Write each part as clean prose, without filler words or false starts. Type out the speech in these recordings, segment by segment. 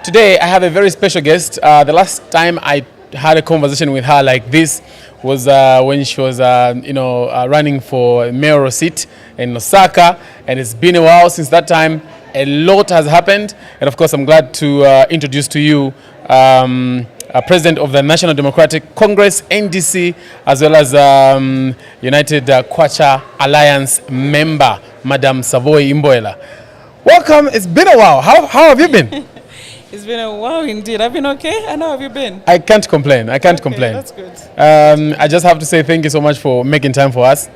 Today I have a very special guest. The last time I had a conversation with her like this was when she was, running for mayoral seat in Osaka, and it's been a while since that time. A lot has happened, and of course I'm glad to introduce to you President of the National Democratic Congress, NDC, as well as United Kwacha Alliance member, Madam Saboi Imboela. Welcome. It's been a while. How have you been? It's been a while indeed. I've been okay. And how have you been? I can't complain. Complain. That's good. I just have to say thank you so much for making time for us.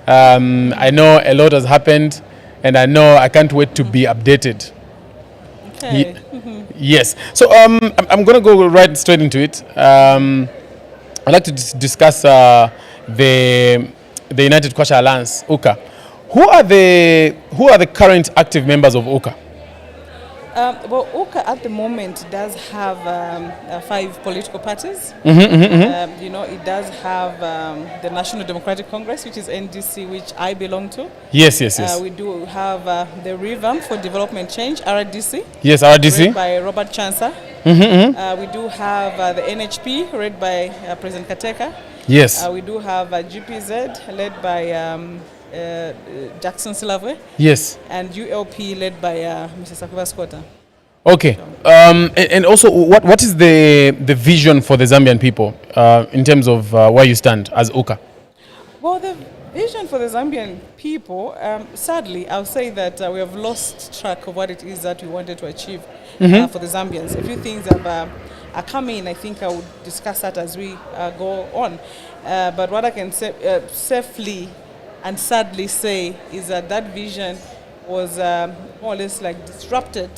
I know a lot has happened, and I know I can't wait to be updated. Okay. Yes. So I'm going to go right straight into it. I'd like to discuss the United Kwacha Alliance, UKA. Who are the current active members of UKA? Well, UKA at the moment does have 5 political parties. It does have the National Democratic Congress, which is NDC, which I belong to. Yes. We do have the Revamp for Development Change, RDC. Yes, RDC. Led by Robert Chansa. We do have the NHP, led by President Kateka. Yes. We do have GPZ, led by Jackson Silavwe. Yes. And ULP led by Mr. Sakuba Squatter. Okay. And also, what is the vision for the Zambian people in terms of where you stand as UKA? Well, the vision for the Zambian people, sadly, I'll say that we have lost track of what it is that we wanted to achieve for the Zambians. A few things are coming. I think I will discuss that as we go on. But what I can say safely and sadly say is that vision was more or less like disrupted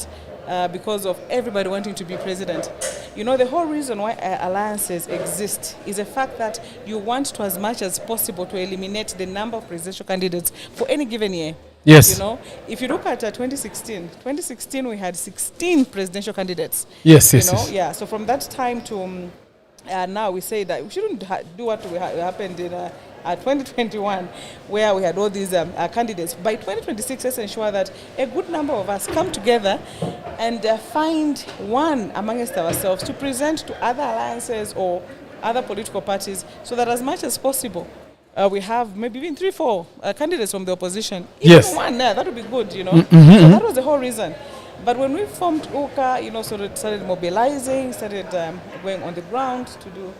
because of everybody wanting to be president. You know, the whole reason why alliances exist is the fact that you want to, as much as possible, to eliminate the number of presidential candidates for any given year. Yes. You know, if you look at 2016 we had 16 presidential candidates. Yes. Yeah. So from that time to now, we say that we shouldn't do what happened in 2021, where we had all these candidates. By 2026, let's ensure that a good number of us come together and find one amongst ourselves to present to other alliances or other political parties, so that as much as possible, we have maybe even 3-4 candidates from the opposition. Even one, that would be good, So that was the whole reason. But when we formed UKA, started mobilizing, started going on the ground to do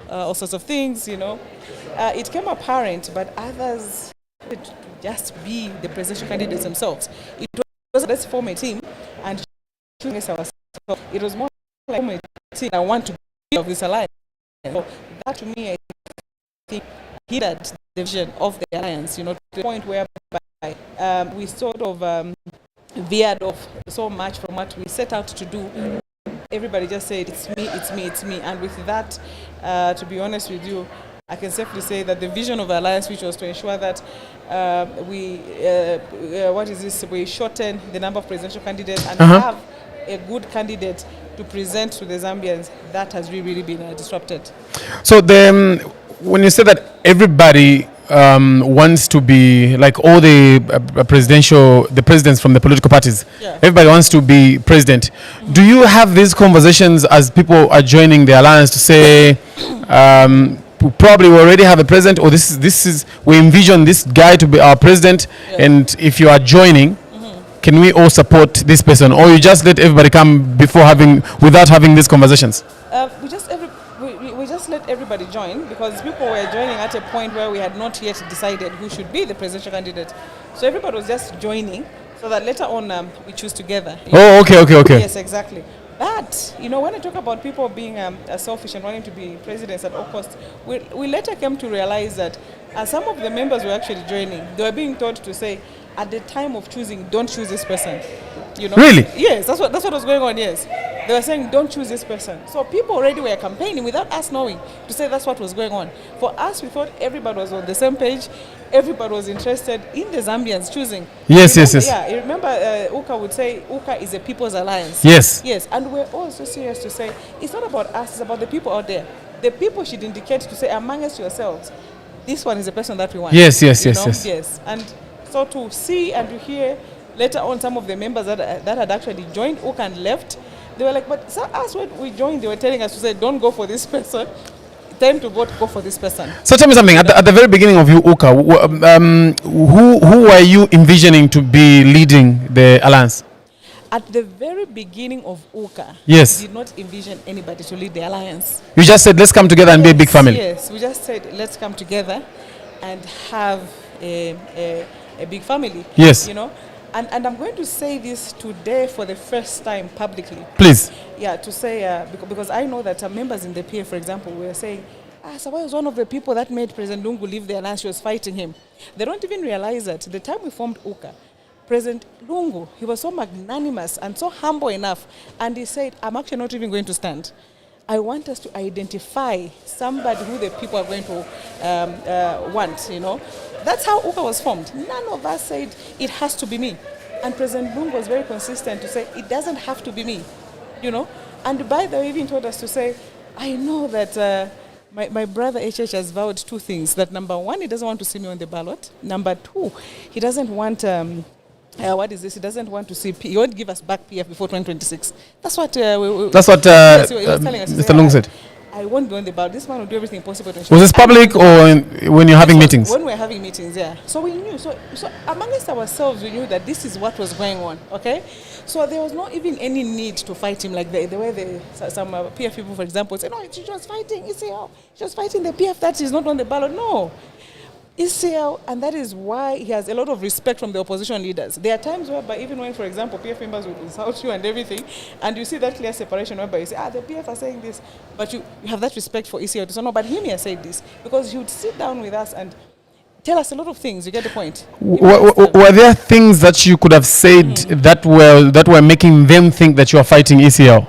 all sorts of things, it came apparent, but others wanted to just be the presidential candidates themselves. It was, let's form a team and choose ourselves. It was more like form a team. I want to be of this alliance. So that, to me, I think hindered the vision of the alliance, to the point whereby we sort of veered off so much from what we set out to do. Everybody just said, it's me. And with that, to be honest with you, I can safely say that the vision of the alliance, which was to ensure that we shorten the number of presidential candidates and have a good candidate to present to the Zambians, that has really been disrupted. So when you say that everybody wants to be like all the presidents from the political parties, everybody wants to be president. Do you have these conversations as people are joining the alliance to say, probably we already have a president, or we envision this guy to be our president, and if you are joining, can we all support this person, or you just let everybody come without having these conversations? We just let everybody join, because people were joining at a point where we had not yet decided who should be the presidential candidate. So everybody was just joining so that later on we choose together. Okay. Yes, exactly. But, when I talk about people being selfish and wanting to be presidents at all costs, we later came to realize that some of the members were actually joining. They were being told to say, at the time of choosing, don't choose this person. Really? Yes, that's what was going on, yes. They were saying, don't choose this person. So people already were campaigning without us knowing to say that's what was going on. For us, we thought everybody was on the same page. Everybody was interested in the Zambians choosing. Yes. Yeah, you remember UKA would say, UKA is a people's alliance. Yes. And we're also serious to say, it's not about us, it's about the people out there. The people should indicate to say, amongst yourselves, this one is the person that we want. Yes. And so to see and to hear later on some of the members that had actually joined UKA and left, They were like, but so us when we joined, they were telling us to say, don't go for this person. Time to vote, go for this person. So tell me something. At the very beginning of you, Uka, who were you envisioning to be leading the alliance? At the very beginning of UKA, Yes. we did not envision anybody to lead the alliance. You just said, let's come together and be a big family. Yes, we just said, let's come together and have a big family. Yes. You know, and I'm going to say this today for the first time publicly. Please. Yeah, to say, because I know that members in the PF, for example, were saying, Saboi was one of the people that made President Lungu leave the alliance. She was fighting him. They don't even realize that the time we formed UKA, President Lungu, he was so magnanimous and so humble enough, and he said, I'm actually not even going to stand. I want us to identify somebody who the people are going to want, you know. That's how UKA was formed. None of us said, it has to be me. And President Lungu was very consistent to say, it doesn't have to be me, you know. And by the way, even told us to say, I know that my brother HH has vowed two things. That number one, he doesn't want to see me on the ballot. Number two, he doesn't want... what is this? He doesn't want to see. He won't give us back PF before 2026. That's what. That's what Mr. Lung said. I won't go on the ballot. This man will do everything possible to ensure. Was this public or when you're having meetings? When we're having meetings, yeah. So we knew. So amongst ourselves, we knew that this is what was going on. Okay. So there was not even any need to fight him like the way some PF people, for example, say, no, she was fighting ECL. She was fighting the PF that is not on the ballot. No. ECL, and that is why he has a lot of respect from the opposition leaders. There are times whereby even when, for example, PF members will insult you and everything, and you see that clear separation whereby you say, the PF are saying this, but you have that respect for ECL to say, no, but him here said this, because he would sit down with us and tell us a lot of things. You get the point? Were there things that you could have said that were making them think that you are fighting ECL?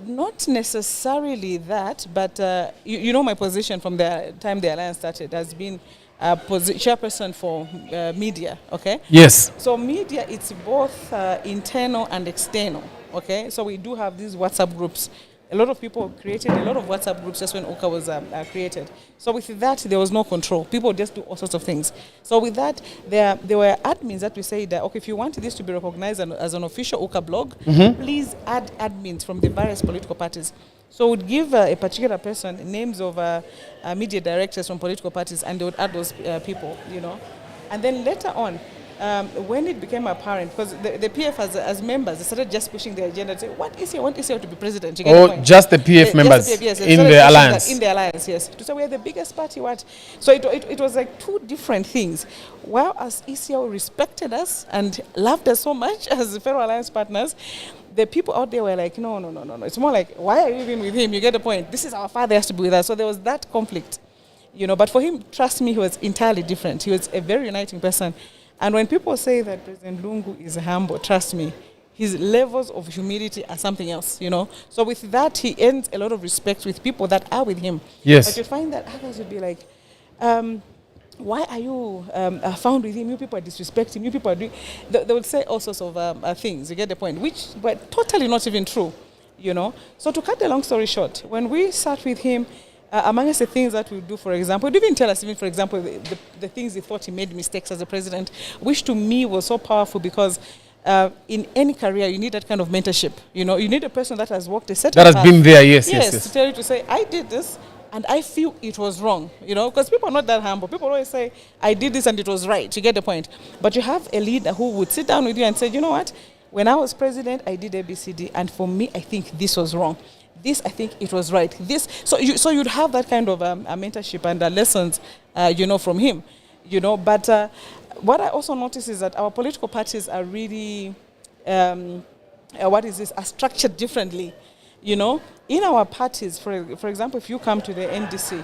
Not necessarily that, but you know my position from the time the alliance started has been chairperson for media, okay? Yes. So media, it's both internal and external, okay? So we do have these WhatsApp groups. A lot of people created a lot of WhatsApp groups just when UKA was created. So with that, there was no control. People just do all sorts of things. So with that, there were admins that we say that, okay, if you want this to be recognized as an official UKA blog, please add admins from the various political parties. So we'd give a particular person names of media directors from political parties, and they would add those people, you know. And then later on, when it became apparent, because the PF as members, they started just pushing the agenda to say, want ECL to be president? You get the point? Just the PF members the PF, yes, in the alliance? In the alliance, yes. To say we're the biggest party, what? So it was like two different things. While as ECL respected us and loved us so much as fellow alliance partners, the people out there were like, no. It's more like, why are you even with him? You get the point? This is our father, has to be with us. So there was that conflict, you know. But for him, trust me, he was entirely different. He was a very uniting person. And when people say that President Lungu is humble, trust me, his levels of humility are something else, you know. So with that, he earns a lot of respect with people that are with him. Yes. But you find that others would be like, why are you found with him? You people are disrespecting. You people are doing... They would say all sorts of things, you get the point, which were totally not even true, you know. So to cut the long story short, when we sat with him, amongst the things that we do, for example, he didn't tell us, even for example, the things he thought he made mistakes as a president, which to me was so powerful because in any career you need that kind of mentorship. You know, you need a person that has walked a certain path. That has been there, yes. To tell you to say, I did this and I feel it was wrong. You know, because people are not that humble. People always say, I did this and it was right. You get the point. But you have a leader who would sit down with you and say, you know what? When I was president, I did ABCD, and for me, I think this was wrong. This, I think it was right. This, so you'd have that kind of a mentorship and lessons, you know, from him, you know. But what I also notice is that our political parties are really, are structured differently, you know. In our parties, for example, if you come to the NDC,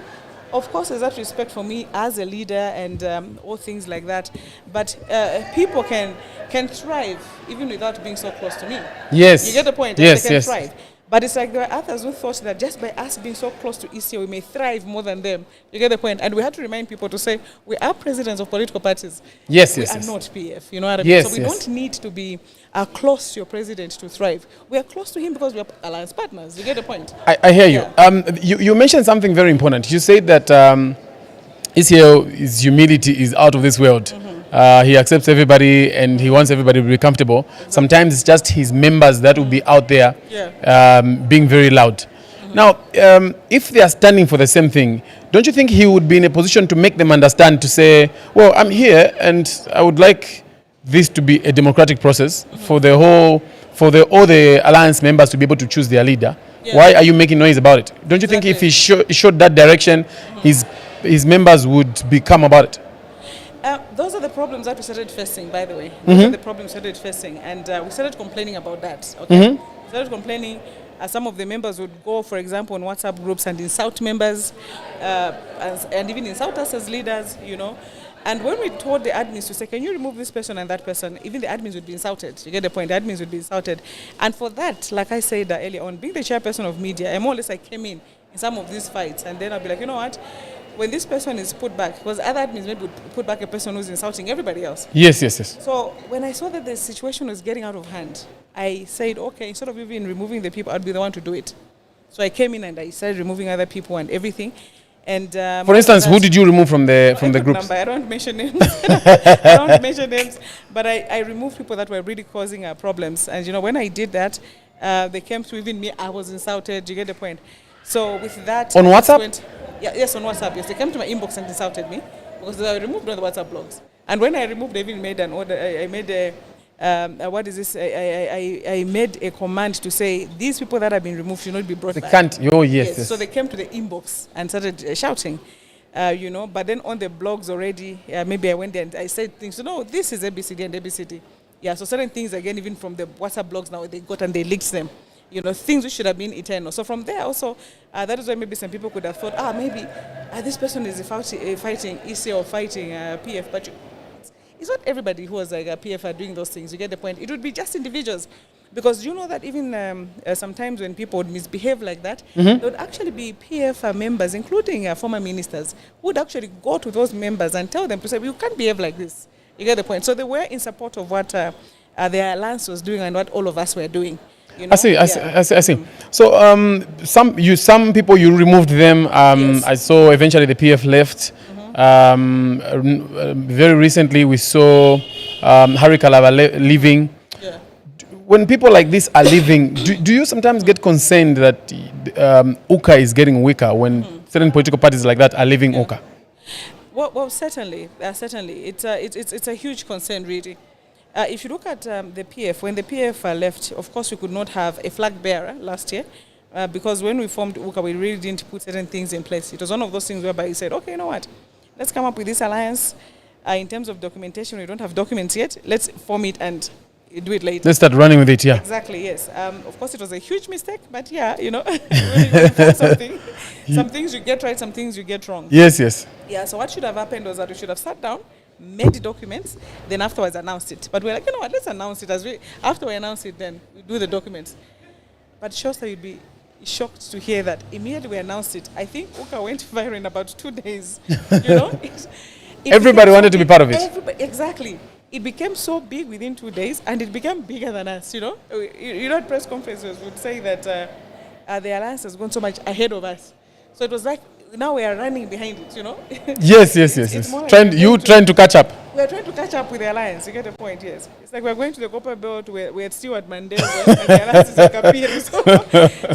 of course, there's that respect for me as a leader and all things like that. But people can thrive even without being so close to me. Yes. You get the point? Yes, they can yes. thrive. But it's like there are others who thought that just by us being so close to ECL, we may thrive more than them. You get the point? And we had to remind people to say, we are presidents of political parties. Yes, we yes. are not PF. You know what I mean? Yes, so we don't need to be close to your president to thrive. We are close to him because we are alliance partners. You get the point? I hear you. Yeah. You mentioned something very important. You said that ECL's humility is out of this world. He accepts everybody and he wants everybody to be comfortable. Sometimes it's just his members that will be out there being very loud. Now, if they are standing for the same thing, don't you think he would be in a position to make them understand, to say, well, I'm here and I would like this to be a democratic process for all the alliance members to be able to choose their leader? Why are you making noise about it? Don't you think if he showed that direction, his members would be calm about it? Those are the problems that we started facing, by the way. Those are the problems we started facing, and we started complaining about that. Okay, we started complaining. Some of the members would go, for example, on WhatsApp groups and insult members, and even insult us as leaders, you know. And when we told the admins to say, can you remove this person and that person, even the admins would be insulted. You get the point? The admins would be insulted. And for that, like I said earlier on, being the chairperson of media, I more or less I came in some of these fights, and then I'll be like, you know what? When this person is put back, because other admins maybe would put back a person who's insulting everybody else. Yes, yes, yes. So when I saw that the situation was getting out of hand, I said, okay, instead of even removing the people, I'd be the one to do it. So I came in and I started removing other people and everything. And for instance, who did you remove from the groups? I don't mention names. I don't mention names, but I removed people that were really causing problems. And you know, when I did that, they came to even me. I was insulted. You get the point? So with that, on WhatsApp. Yes, on WhatsApp. Yes, they came to my inbox and insulted me because I removed all the WhatsApp blogs. And when I removed, I even made an order. I made a what is this? I made a command to say these people that have been removed should not be brought back. They can't. Oh yes, yes. So they came to the inbox and started shouting, you know. But then on the blogs already, maybe I went there and I said things. So no, this is ABCD and ABCD. Yeah. So certain things again, even from the WhatsApp blogs now, they got and they leaked them. You know, things which should have been eternal. So from there also, that is why maybe some people could have thought, maybe this person is fighting EC or fighting PF, but it's not everybody who was like a PF are doing those things. You get the point? It would be just individuals. Because you know that even sometimes when people would misbehave like that, there would actually be PF members, including former ministers, who would actually go to those members and tell them to say, you can't behave like this. You get the point? So they were in support of what the alliance was doing and what all of us were doing. You know? I see. So some people you removed them. Yes. I saw eventually the PF left. Very recently we saw Harry Kalava leaving. Yeah. When people like this are leaving, do you sometimes get concerned that UKA is getting weaker when certain political parties like that are leaving UKA? Well, certainly, it's a huge concern, really. If you look at the PF, when the PF left, of course we could not have a flag bearer last year because when we formed UKA, we really didn't put certain things in place. It was one of those things whereby you said, okay, you know what, let's come up with this alliance. In terms of documentation, we don't have documents yet. Let's form it and do it later. Let's start running with it, yeah. Exactly, yes. Of course, it was a huge mistake, but yeah, you know, when you something, some things you get right, some things you get wrong. Yes, yes. Yeah, so what should have happened was that we should have sat down, made the documents, then afterwards announced it. But we're like, you know what, let's announce it. After we announce it, then we do the documents. But Showstar, you'd be shocked to hear that immediately we announced it. I think UKA went viral in about 2 days. You know, everybody wanted to be part of it. Exactly. It became so big within 2 days, and it became bigger than us. You know, at press conferences would say that the alliance has gone so much ahead of us. So it was like now we are running behind it. You know. Yes. Trying to catch up. We are trying to catch up with the alliance. You get the point, yes. It's like we're going to the Copper Belt, we're still at Mandela, and the alliance is like appearing.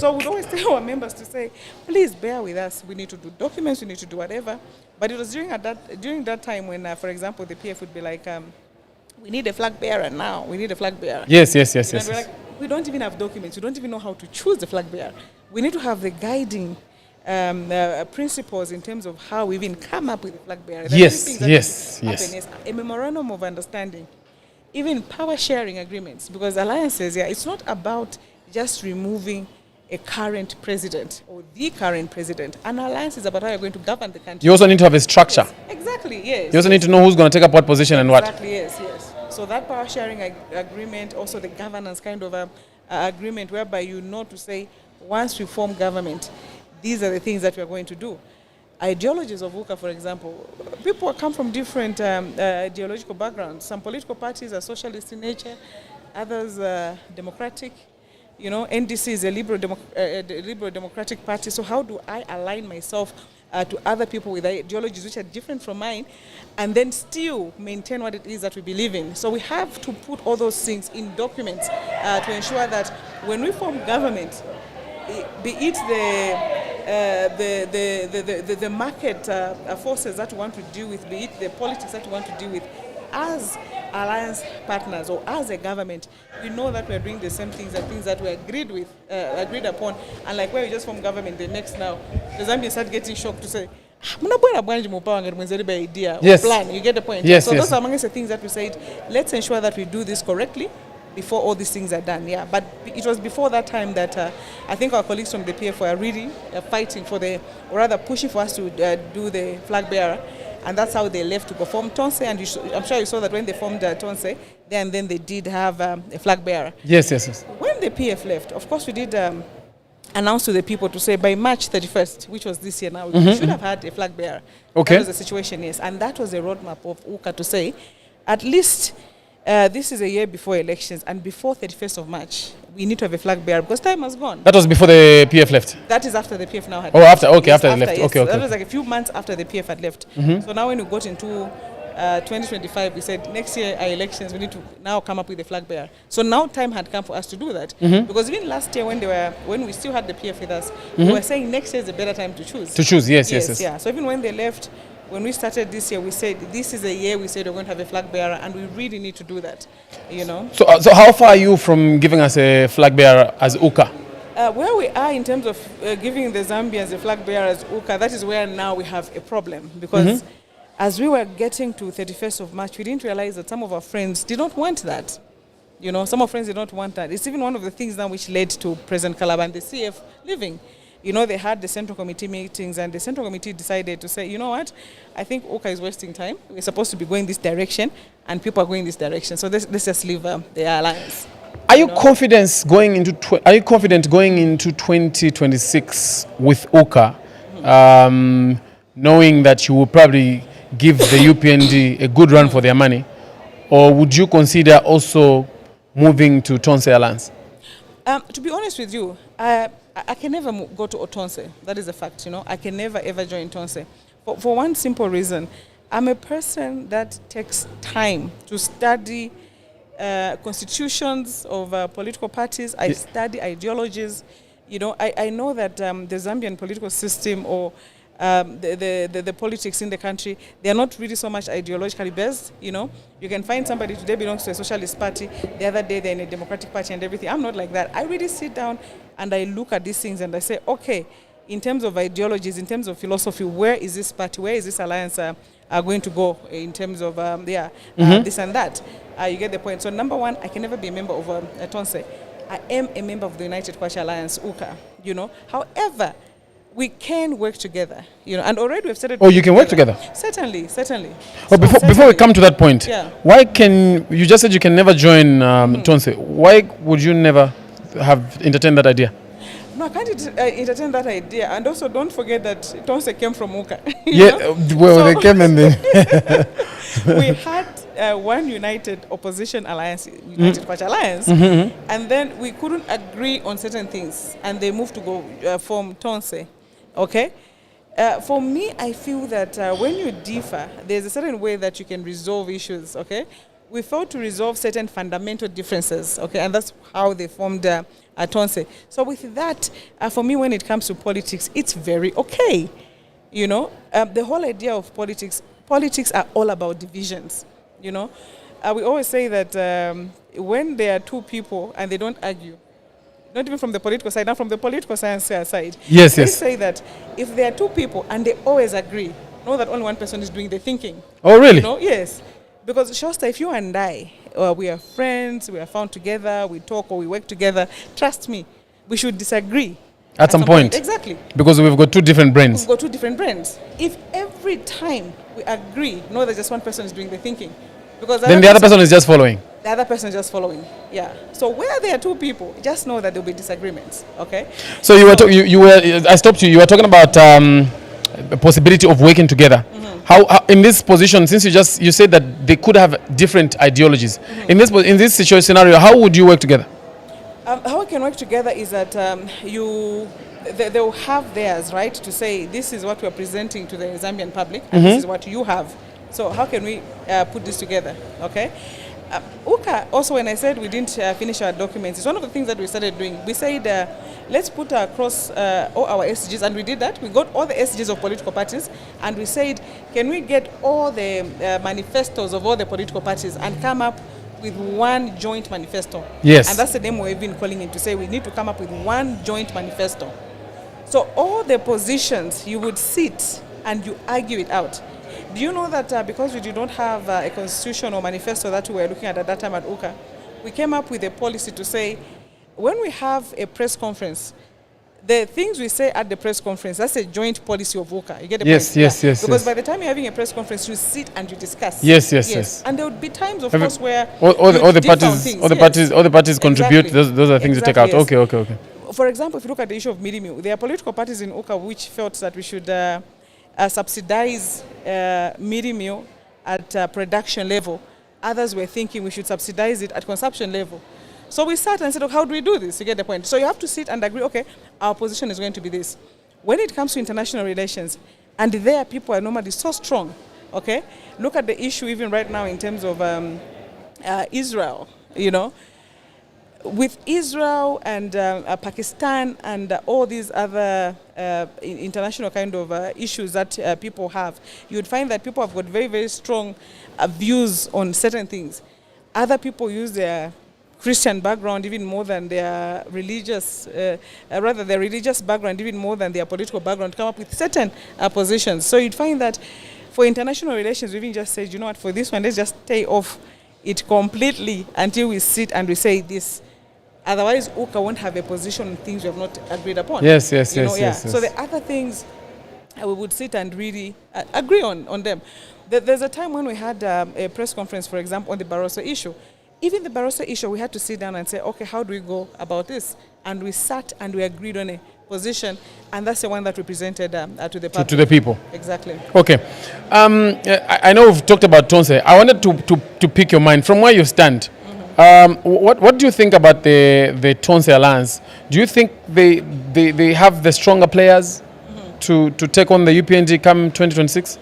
So we'd always tell our members to say, please bear with us. We need to do documents, we need to do whatever. But it was during that time when, for example, the PF would be like, we need a flag bearer now. We need a flag bearer. Yes. We're like, we don't even have documents. We don't even know how to choose the flag bearer. We need to have the guiding principles in terms of how we even come up with a flag bearer. Yes. A memorandum of understanding, even power sharing agreements, because alliances, it's not about just removing a current president or the current president. An alliance is about how you're going to govern the country. You also need to have a structure. Yes, exactly, yes. You also need to know who's going to take up what position and what. Exactly, yes. So that power sharing agreement, also the governance kind of agreement whereby you know to say, once we form government, these are the things that we are going to do. Ideologies of UKA, for example, people come from different ideological backgrounds. Some political parties are socialist in nature, others are democratic. You know, NDC is a liberal democratic party. So how do I align myself to other people with ideologies which are different from mine, and then still maintain what it is that we believe in. So we have to put all those things in documents to ensure that when we form government, be it the market forces that we want to deal with, be it the politics that we want to deal with, as alliance partners or as a government, we know that we are doing the same things and things that we agreed upon. And like where we just form government, the next now, the Zambians start getting shocked to say, idea or plan. You get the point? Yes, so yes. those are amongst the things that we said, let's ensure that we do this correctly before all these things are done. Yeah, but it was before that time that I think our colleagues from the PF were really fighting for or rather pushing for us to do the flag bearer. And that's how they left to go form Tonse. And I'm sure you saw that when they formed Tonse, then they did have a flag bearer. Yes, yes, yes. When the PF left, of course, we did announce to the people to say by March 31st, which was this year now, we should have had a flag bearer. Okay. That was the situation, yes. And that was the roadmap of UKA to say, at least this is a year before elections, and before 31st of March, we need to have a flag bearer because time has gone. That was before the PF left? That is after the PF now had left. After, okay, yes, after they left. Yes. Okay, okay. That was like a few months after the PF had left. So now when we got into 2025, we said next year our elections, we need to now come up with a flag bearer. So now time had come for us to do that. Because even last year when we still had the PF with us, we were saying next year is a better time to choose. To choose, yes. Yeah. So even when they left, when we started this year, we said this is a year we said we're going to have a flag bearer, and we really need to do that, you know. So how far are you from giving us a flag bearer as UKA? Where we are in terms of giving the Zambians a flag bearer as UKA, that is where now we have a problem. Because as we were getting to 31st of March, we didn't realize that some of our friends did not want that. You know, some of our friends did not want that. It's even one of the things now which led to President Kalaba and the CF leaving. You know, they had the Central Committee meetings, and the Central Committee decided to say, you know what, I think UKA is wasting time. We're supposed to be going this direction, and people are going this direction. So let's just leave the alliance. Are you confident going into 2026 with UKA, knowing that you will probably give the UPND a good run for their money, or would you consider also moving to Tonse Alliance? To be honest with you, I can never go to Tonse. That is a fact, you know. I can never ever join Tonse. For one simple reason. I'm a person that takes time to study constitutions of political parties. I study ideologies. You know, I know that the Zambian political system or the politics in the country, they are not really so much ideologically based, you know. You can find somebody today belongs to a socialist party, the other day they're in a democratic party and everything. I'm not like that. I really sit down and I look at these things and I say, okay, in terms of ideologies, in terms of philosophy, where is this party, where is this alliance going to go in terms of this and that? You get the point. So number one, I can never be a member of Tonse. I am a member of the United Kwacha Alliance, UKA, you know. However, we can work together, you know, and already we've started. Oh, you can work together? Certainly. Oh, before we come to that point, why you just said you can never join Tonse. Why would you never have entertained that idea? No, I can't entertain that idea. And also don't forget that Tonse came from UKA. They came and then... we had one united opposition alliance, United Kwacha Alliance, and then we couldn't agree on certain things, and they moved to go form Tonse. Okay? For me, I feel that when you differ, there's a certain way that you can resolve issues, okay? We failed to resolve certain fundamental differences, okay? And that's how they formed Tonse. So with that, for me, when it comes to politics, it's very okay. You know, the whole idea of politics are all about divisions, you know. We always say that when there are two people and they don't argue, not even from the political side, not from the political science side. Yes. We say that if there are two people and they always agree, know that only one person is doing the thinking. Oh, really? You know? Yes. Because Showstar, if you and I, we are friends, we are found together, we talk or we work together, trust me, we should disagree. At some point. Exactly. Because we've got two different brains. We've got two different brains. If every time we agree, know that just one person is doing the thinking. Because then the other person is just following. The other person is just following. Yeah. So where there are two people, just know that there will be disagreements. Okay. So you were I stopped you. You were talking about the possibility of working together. How in this position, since you said that they could have different ideologies, in this scenario, how would you work together? How we can work together is that they will have theirs, right, to say this is what we are presenting to the Zambian public, and this is what you have. So how can we put this together, okay? UCA, also when I said we didn't finish our documents, it's one of the things that we started doing. We said, let's put across all our SDGs, and we did that. We got all the SDGs of political parties, and we said, can we get all the manifestos of all the political parties and come up with one joint manifesto? Yes. And that's the name we've been calling it, to say we need to come up with one joint manifesto. So all the positions, you would sit and you argue it out. Do you know that because we did not have a constitution or manifesto that we were looking at that time at UCA, we came up with a policy to say, when we have a press conference, the things we say at the press conference, that's a joint policy of UCA. You get the point? Yes. Because by the time you're having a press conference, you sit and you discuss. Yes. And there would be times, of course, where all the parties contribute. Exactly. Those are things you take out. Yes. Okay. For example, if you look at the issue of midi meal, there are political parties in UCA which felt that we should subsidize midi meal at production level. Others were thinking we should subsidize it at consumption level. So we sat and said, okay, how do we do this? You get the point. So you have to sit and agree, okay, our position is going to be this. When it comes to international relations, and there people are normally so strong, okay? Look at the issue even right now in terms of Israel, you know. With Israel and Pakistan and all these other international kind of issues that people have, you would find that people have got very, very strong views on certain things. Other people use their Christian background even more than their religious, their religious background even more than their political background to come up with certain positions. So you'd find that for international relations, we even just said, you know what, for this one, let's just stay off it completely until we sit and we say this. Otherwise, UCA won't have a position on things we have not agreed upon. Yes. So the other things, we would sit and really agree on them. There's a time when we had a press conference, for example, on the Barroso issue. Even the Barroso issue, we had to sit down and say, okay, how do we go about this? And we sat and we agreed on a position, and that's the one that we presented to the public. To the people. Exactly. Okay. I know we've talked about Tonse. I wanted to pick your mind. From where you stand, what do you think about the Tonse Alliance? Do you think they have the stronger players to take on the UPND come 2026?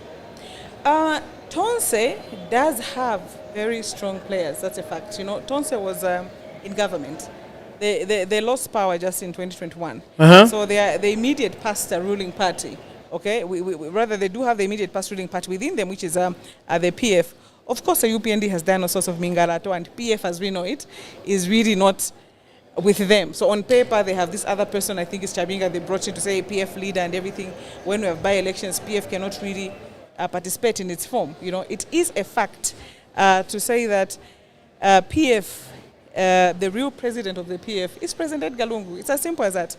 Tonse does have very strong players, that's a fact. You know, Tonse was in government. They lost power just in 2021. So they are the immediate past ruling party. Okay, rather they do have the immediate past ruling party within them, which is the PF. Of course, the UPND has done all sorts of mingalato, and PF, as we know it, is really not with them. So on paper, they have this other person, I think it's Chabinga, they brought in to say PF leader and everything. When we have by-elections, PF cannot really participate in its form. You know, it is a fact to say that PF, the real president of the PF, is President Edgar Lungu. It's as simple as that.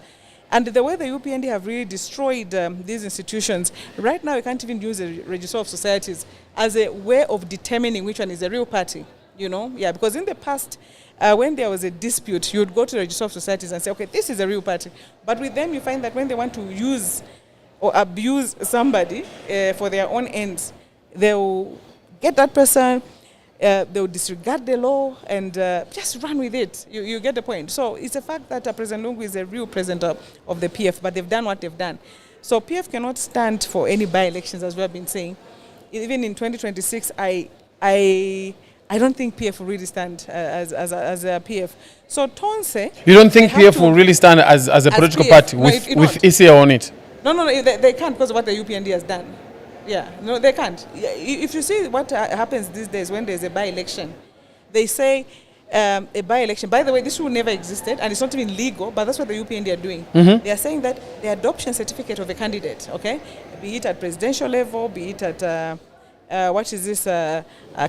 And the way the UPND have really destroyed these institutions, right now we can't even use the Register of Societies as a way of determining which one is a real party, you know? Yeah, because in the past, when there was a dispute, you would go to the Register of Societies and say, okay, this is a real party. But with them, you find that when they want to use or abuse somebody for their own ends, they will get that person, they will disregard the law and just run with it. You get the point. So it's a fact that President Lungu is a real president of the PF, but they've done what they've done. So PF cannot stand for any by-elections, as we have been saying. Even in 2026, I don't think PF will really stand as a PF. So Tonse... You don't think PF will really stand as a political party with ECA on it? No, they can't because of what the UPND has done. Yeah, no, they can't. If you see what happens these days when there's a by-election, they say a by-election, by the way, this rule never existed and it's not even legal, but that's what the UPND are doing. They are saying that the adoption certificate of a candidate, okay, be it at presidential level, be it at,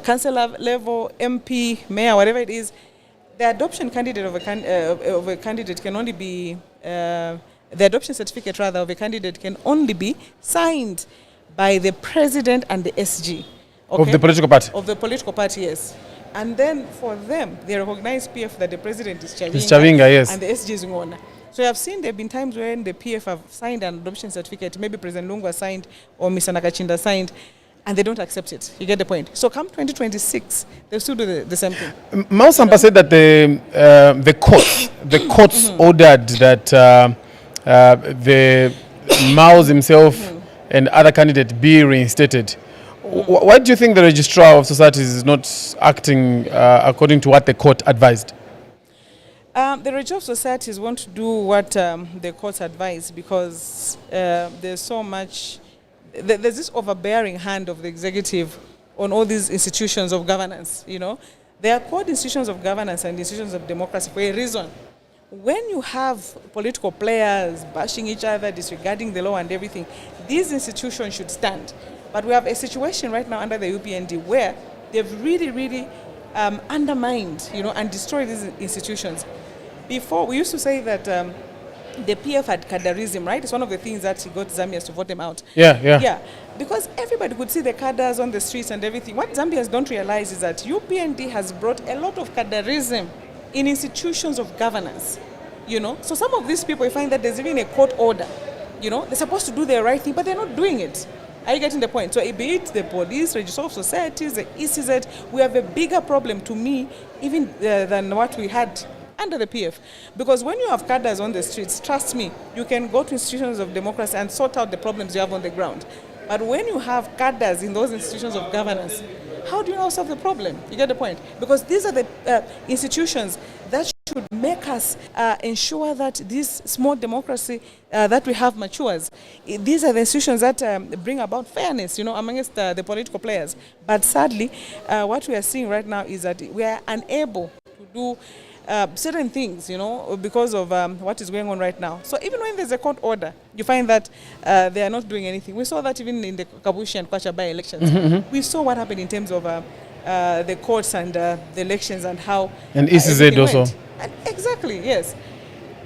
councillor level, MP, mayor, whatever it is, the adoption candidate of a candidate can only be, the adoption certificate rather of a candidate can only be signed by the president and the SG. Okay? Of the political party? Of the political party, yes. And then for them, they recognize PF that the president is Chabinga, yes. And the SG is Ngona. So you have seen there have been times when the PF have signed an adoption certificate, maybe President Lungu has signed or Mr. Nakachinda signed, and they don't accept it. You get the point? So come 2026, they'll still do the same thing. Mao Sampa said that the courts ordered that the Mao's himself and other candidates be reinstated. Why do you think the Registrar of Societies is not acting according to what the court advised? The Registrar of Societies won't do what the courts advise because there's so much, there's this overbearing hand of the executive on all these institutions of governance, you know. They are called institutions of governance and institutions of democracy for a reason. When you have political players bashing each other, disregarding the law and everything, these institutions should stand. But we have a situation right now under the UPND where they've really undermined, you know, and destroyed these institutions. Before, we used to say that the PF had cadreism, right? It's one of the things that got Zambians to vote them out. Yeah. Because everybody could see the cadres on the streets and everything. What Zambians don't realize is that UPND has brought a lot of cadreism in institutions of governance, you know. So some of these people, you find that there's even a court order, you know. They're supposed to do the right thing, but they're not doing it. Are you getting the point? So be it the police, Registrar of Societies, the ECZ, we have a bigger problem to me even than what we had under the PF. Because when you have cadres on the streets, trust me, you can go to institutions of democracy and sort out the problems you have on the ground. But when you have cadres in those institutions of governance, how do you now solve the problem? You get the point? Because these are the institutions that should make us ensure that this small democracy that we have matures. These are the institutions that bring about fairness, you know, amongst the political players. But sadly, what we are seeing right now is that we are unable to do certain things, you know, because of what is going on right now. So even when there's a court order, you find that they are not doing anything. We saw that even in the Kabushi and Kwacha by-elections. We saw what happened in terms of the courts and the elections and how... And ECZ also. Exactly, yes.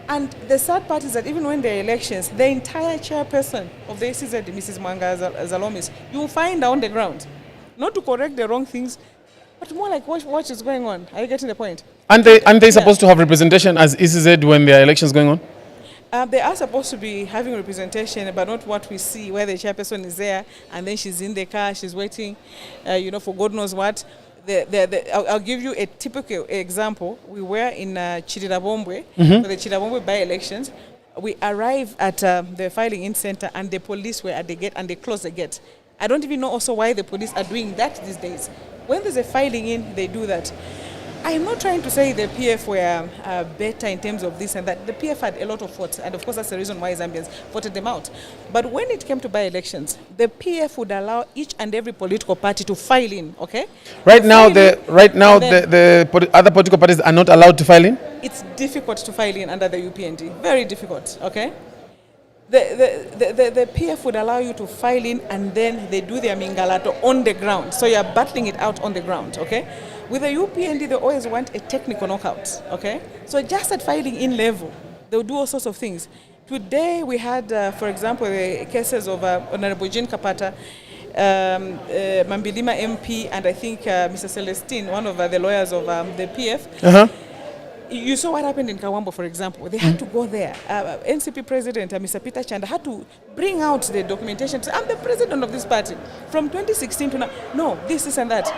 And the sad part is that even when there are elections, the entire chairperson of the ECZ, Mrs. Mwanga Zalomis, you will find her on the ground. Not to correct the wrong things, but more like what is going on. Are you getting the point? And they supposed to have representation as ECZ when there are elections going on? They are supposed to be having representation, but not what we see, where the chairperson is there, and then she's in the car, she's waiting, you know, for God knows what. I'll give you a typical example. We were in Chirirabombwe, for the Chirirabombwe by-elections. We arrived at the filing-in center, and the police were at the gate, and they closed the gate. I don't even know also why the police are doing that these days. When there's a filing in, they do that. I'm not trying to say the PF were better in terms of this and that. The PF had a lot of votes, and of course that's the reason why Zambians voted them out. But when it came to by-elections, the PF would allow each and every political party to file in, okay? Right now, the other political parties are not allowed to file in? It's difficult to file in under the UPND, very difficult, okay? The PF would allow you to file in, and then they do their mingalato on the ground. So you're battling it out on the ground, okay? With the UPND, they always want a technical knockout, okay? So just at filing in level, they'll do all sorts of things. Today we had, for example, the cases of Honorable Jean Kapata, Mambilima MP, and I think Mr. Celestine, one of the lawyers of the PF. You saw what happened in Kawambo, for example. They had to go there. NCP President, Mr. Peter Chanda, had to bring out the documentation. I'm the president of this party. From 2016 to now, no, this and that.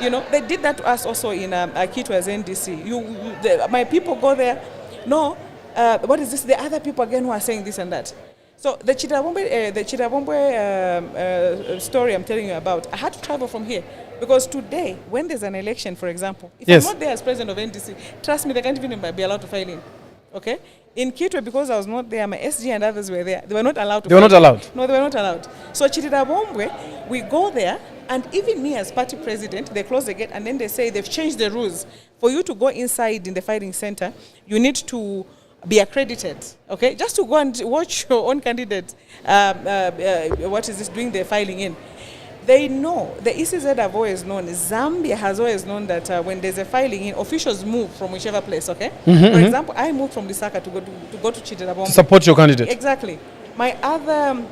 You know, they did that to us also in Kitwe as NDC. My people go there. No, what is this? The other people again who are saying this and that. So the Chirirabombwe story I'm telling you about, I had to travel from here. Because today, when there's an election, for example, if I'm not there as president of NDC, trust me, they can't even be allowed to file in. Okay? In Kitwe, because I was not there, my SG and others were there. They were not allowed to file in. They were not allowed? No, they were not allowed. So Chirirabombwe, we go there, and even me as party president, they close the gate, and then they say they've changed the rules. For you to go inside in the filing center, you need to be accredited, okay? Just to go and watch your own candidate, doing the filing in. They know, the ECZ have always known, Zambia has always known that when there's a filing in, officials move from whichever place, okay? For example, I moved from Lusaka to go to Chirirabombwe. To support your candidate. Exactly. My other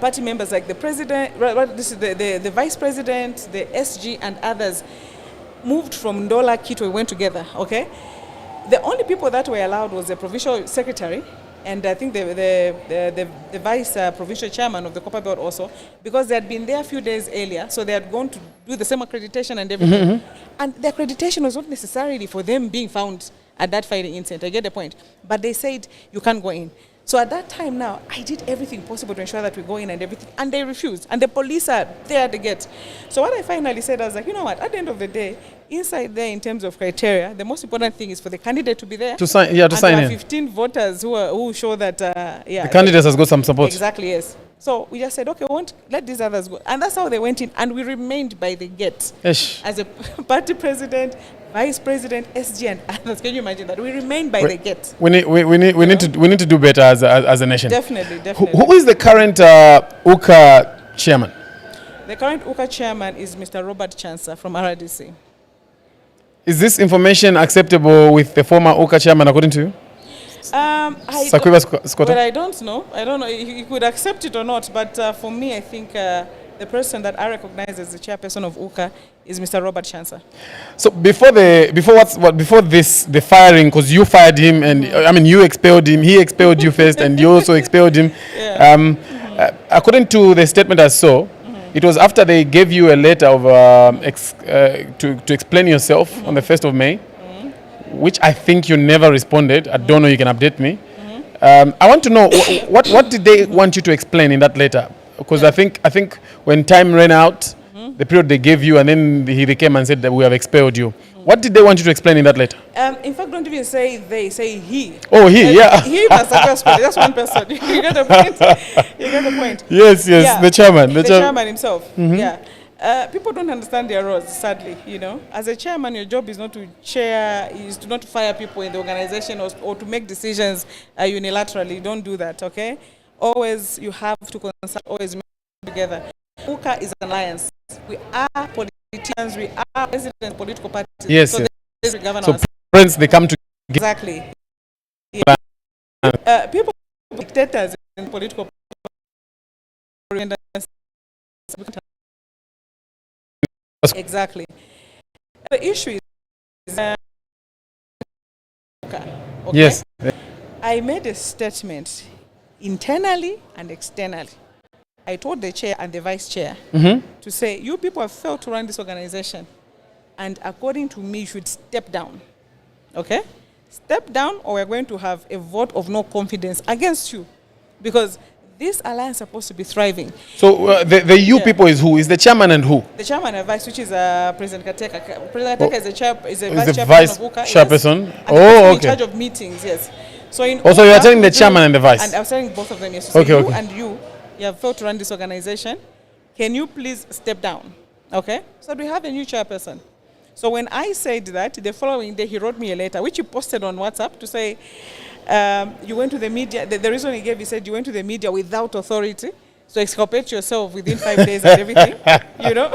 party members, like the president, the vice president, the SG and others, moved from Ndola, Kitwe, went together, okay? The only people that were allowed was the provincial secretary, and I think the vice provincial chairman of the Copper Belt also, because they had been there a few days earlier, so they had gone to do the same accreditation and everything. And the accreditation was not necessarily for them being found at that fighting incident. I get the point. But they said, you can't go in. So at that time now, I did everything possible to ensure that we go in and everything, and they refused. And the police are there at the gate. So what I finally said, I was like, you know what, at the end of the day, inside there in terms of criteria, the most important thing is for the candidate to be there. To sign, to sign in. 15 voters who show that, the candidate has got some support. Exactly, yes. So we just said, okay, we won't let these others go. And that's how they went in, and we remained by the gate. Ish. As a party president, vice president, SG, and others. Can you imagine that? We remain by the gate. We need to do better as a nation. Definitely. Who is the current UKA chairman? The current UKA chairman is Mr. Robert Chansa from RDC. Is this information acceptable with the former UKA chairman, according to you? Well, I don't know. He could accept it or not. But for me, I think the person that I recognize as the chairperson of UKA is Mr. Robert Chansa. So before the firing, because you fired him, and I mean you expelled him, he expelled you first, and you also expelled him. Yeah. According to the statement I saw, it was after they gave you a letter of to explain yourself on the 1st of May, which I think you never responded. I don't know. You can update me. I want to know what did they want you to explain in that letter? Because I think when time ran out, the period they gave you, and then he came and said that we have expelled you. What did they want you to explain in that letter? In fact, don't even say they, say he. Oh, he, yeah. He was the first person. That's one person. You get the point? You get the point? Yes, yeah. The chairman. The chairman himself, yeah. People don't understand their roles, sadly, you know. As a chairman, your job is not to chair, is to not fire people in the organization or to make decisions unilaterally. Don't do that, okay? Always, you have to consult, always make together. UKA is an alliance. We are politicians, we are president of political parties. Yes, so so friends, they come together. Exactly. Yeah. People, dictators in political parties. Exactly. The issue is okay. Yes. I made a statement internally and externally. I told the chair and the vice chair to say, you people have failed to run this organization, and according to me, you should step down. Okay? Step down, or we're going to have a vote of no confidence against you, because this alliance is supposed to be thriving. So the you people is who? Is the chairman and who? The chairman and vice, which is President Kateka. President Kateka is a vice chairperson. Yes. Oh, okay. In charge of meetings, yes. So in also, you are telling the chairman and the vice. And I was telling both of them, yes. So okay, you and you have failed to run this organization. Can you please step down? Okay. So we have a new chairperson. So when I said that, the following day he wrote me a letter, which he posted on WhatsApp to say, you went to the media. The reason he gave, he said you went to the media without authority, so exculpate yourself within 5 days and everything, you know.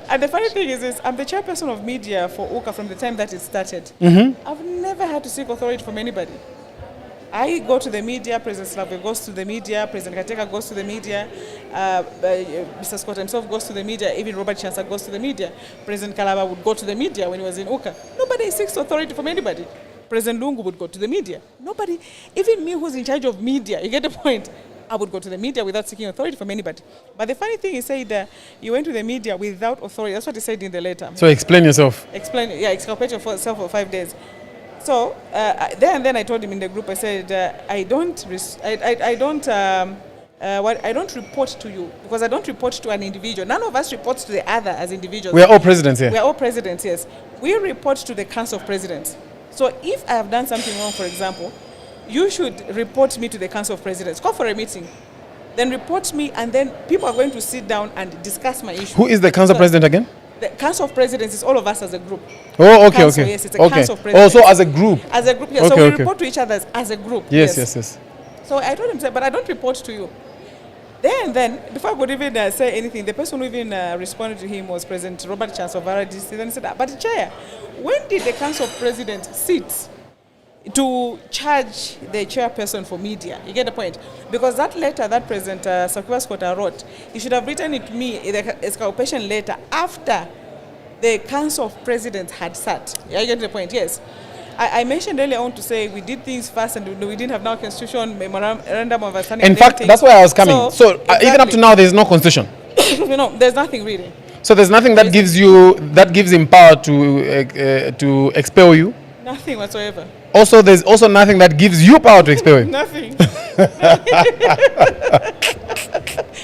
And the funny thing is this, I'm the chairperson of media for UKA from the time that it started. I've never had to seek authority from anybody. I go to the media, President Slave goes to the media, President Kateka goes to the media, Mr. Scott himself goes to the media, even Robert Chansa goes to the media. President Kalaba would go to the media when he was in UKA. Nobody seeks authority from anybody. President Lungu would go to the media. Nobody, even me who's in charge of media, you get the point? I would go to the media without seeking authority from anybody. But the funny thing, he said you went to the media without authority. That's what he said in the letter. So explain yourself. Exculpate yourself for 5 days. So then I told him in the group, I said, I don't report to you, because I don't report to an individual. None of us reports to the other as individuals. We are all presidents here. We are all presidents, yes. We report to the Council of Presidents. So if I have done something wrong, for example, you should report me to the Council of Presidents. Call for a meeting. Then report me, and then people are going to sit down and discuss my issue. Who is the Council of President again? The Council of Presidents is all of us as a group. Oh, okay, Council, okay. Yes, it's a Council of Presidents. Also as a group? As a group, yes. Okay, So we report to each other as a group. Yes. So I told him, but I don't report to you. Then, before I could even say anything, the person who even responded to him was President Robert Chansa of RDC. Then he said, but Chair, when did the Council of Presidents sit to charge the chairperson for media? You get the point? Because that letter that President Sakuba Squatter wrote, he should have written it to me, the exculpation letter, after the Council of Presidents had sat. You get the point? Yes. I mentioned earlier on to say we did things fast and we didn't have now constitution, memorandum of understanding. In fact, that's where I was coming. So exactly. Even up to now, there's no constitution. There's nothing really. So there's nothing that gives him power to expel you. Nothing whatsoever. Also, there's also nothing that gives you power to expel him. Nothing.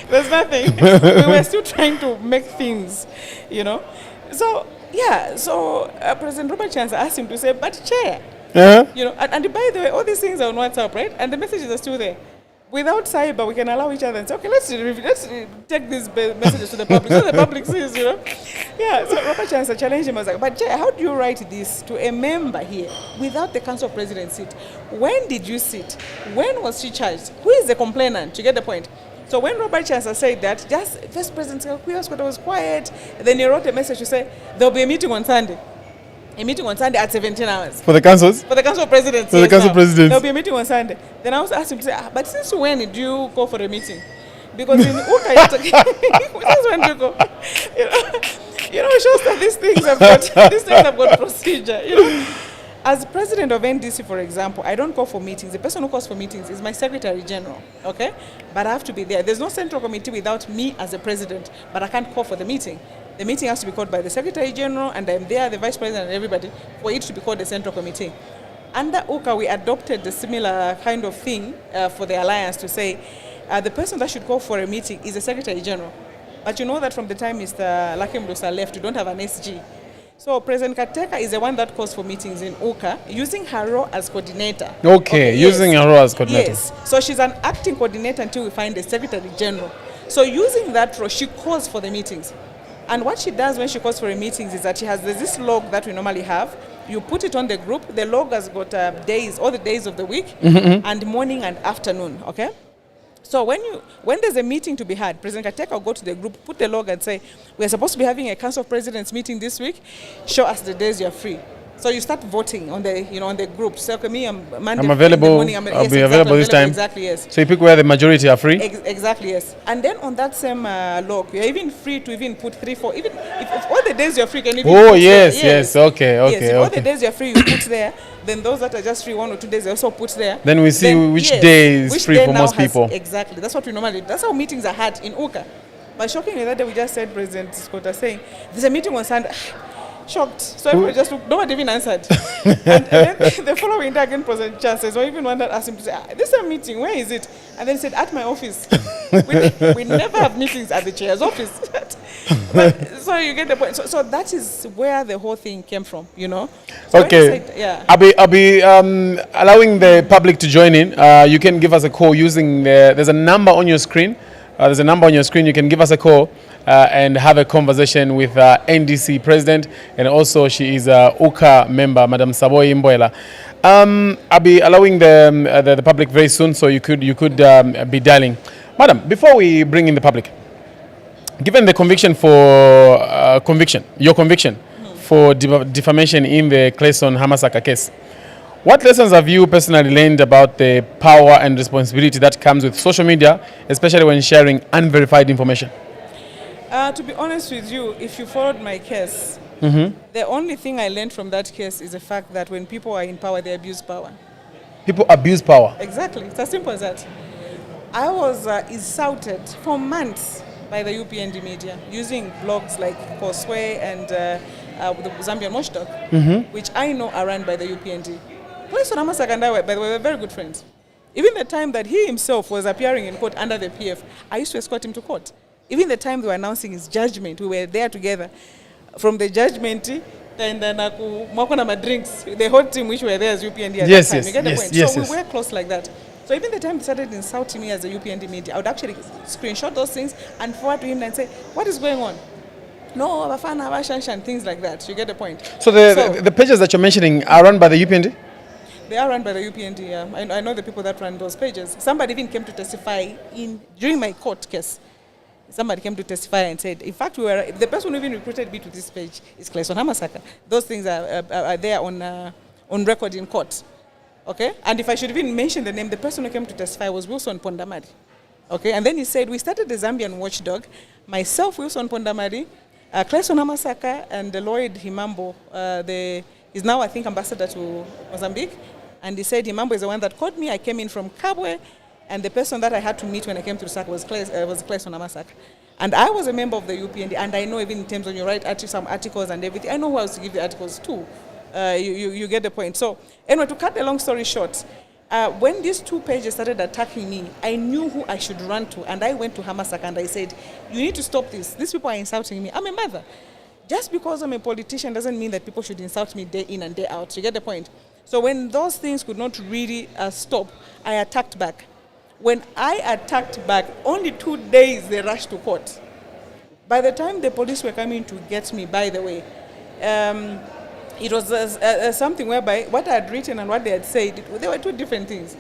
There's nothing. We were still trying to make things, So yeah, President Robert Chansa asked him to say, "But chair, and by the way, all these things are on WhatsApp, right? And the messages are still there. Without cyber, we can allow each other and say, okay, let's take these messages to the public so the public sees, Yeah, so Robert Chansa challenged him. I was like, but Jay, how do you write this to a member here without the Council of Presidents seat? When did you sit? When was she charged? Who is the complainant? You get the point? So when Robert Chansa said that, just First President was quiet. Then he wrote a message to say, there'll be a meeting on Sunday. A meeting on Sunday at 17 hours. For the councils? For the Council of Presidents. For the Council of Presidents. There'll be a meeting on Sunday. Then I was asked him to say, but since when did you go for a meeting? Because in Uka, since when did you go? Showstar, these things have got procedure. As president of NDC, for example, I don't call for meetings. The person who calls for meetings is my Secretary General, okay? But I have to be there. There's no central committee without me as a president, but I can't call for the meeting. The meeting has to be called by the Secretary General, and I'm there, the Vice President, and everybody, for it to be called the Central Committee. Under UKA, we adopted a similar kind of thing for the alliance to say the person that should call for a meeting is the Secretary General. But you know that from the time Mr. Lakem Dosa left, we don't have an SG. So President Kateka is the one that calls for meetings in UKA, using her role as coordinator. Okay, using her role as coordinator. Yes, so she's an acting coordinator until we find the Secretary General. So using that role, she calls for the meetings. And what she does when she calls for a meetings is that there's this log that we normally have. You put it on the group. The log has got days, all the days of the week, and morning and afternoon, okay? So when there's a meeting to be had, President Kateka will go to the group, put the log and say, we're supposed to be having a Council of Presidents meeting this week. Show us the days you're free. So you start voting on the group. So okay, me, I'm Monday. I'm available. In the morning, I'll be available this time. Exactly, yes. So you pick where the majority are free? Exactly, yes. And then on that same log, you're even free to even put 3, 4. Even if all the days you're free, can even put yes, there. yes. Okay. Yes, all the days you're free, you put there. Then those that are just free 1 or 2 days, they also put there. Then we see which day is free for most people. Exactly. That's what we normally do. That's how meetings are had in UKA. But shockingly, that day we just said, President Scott is saying, there's a meeting on Sunday. Shocked. So everybody just looked, nobody even answered. and then the following day again, President Chances, or even one that asked him to say, this is a meeting, where is it? And then he said, at my office. we never have meetings at the chair's office. So you get the point. So that is where the whole thing came from, So okay. Said, yeah. I'll be allowing the public to join in. You can give us a call using there's a number on your screen. You can give us a call and have a conversation with NDC president, and also she is a UKA member, Madam Saboi Imboela. I'll be allowing the public very soon, so you could be dialing. Madam, before we bring in the public, given the conviction for defamation in the Clayson Hamasaka case, what lessons have you personally learned about the power and responsibility that comes with social media, especially when sharing unverified information? To be honest with you, if you followed my case, the only thing I learned from that case is the fact that when people are in power, they abuse power. People abuse power? Exactly. It's as simple as that. I was insulted for months by the UPND media using blogs like Koswe and the Zambian Watchdog, which I know are run by the UPND. Clayson Hamasaka and I, by the way, were very good friends. Even the time that he himself was appearing in court under the PF, I used to escort him to court. Even the time they were announcing his judgment, we were there together. From the judgment, and then my drinks, the whole team which were there as UPND at that time. You get the point? So we were close like that. So even the time he started insulting me as a UPND media, I would actually screenshot those things and forward to him and say, what is going on? No, Bafana, Bashanshan, things like that. You get the point? So the pages that you're mentioning are run by the UPND? They are run by the UPND, yeah. I know the people that run those pages. Somebody even came to testify during my court case. Somebody came to testify and said, in fact, the person who even recruited me to this page is Clayson Hamasaka. Those things are there on record in court. Okay? And if I should even mention the name, the person who came to testify was Wilson Pondamari. Okay? And then he said, we started the Zambian Watchdog, myself, Wilson Pondamari, Clayson Hamasaka, and Lloyd Himambo, the He's now, I think, ambassador to Mozambique. And he said Imambo is the one that called me. I came in from Kabwe, and the person that I had to meet when I came to Lusaka was Claes Onamasaka. And I was a member of the UPND, and I know even in terms when you write some articles and everything, I know who else to give the articles to. You get the point. So anyway, to cut the long story short, when these 2 pages started attacking me, I knew who I should run to, and I went to Hamasaka and I said, you need to stop this. These people are insulting me. I'm a mother. Just because I'm a politician doesn't mean that people should insult me day in and day out. You get the point? So when those things could not really stop, I attacked back. When I attacked back, only 2 days they rushed to court. By the time the police were coming to get me, by the way, it was something whereby what I had written and what they had said, they were 2 different things.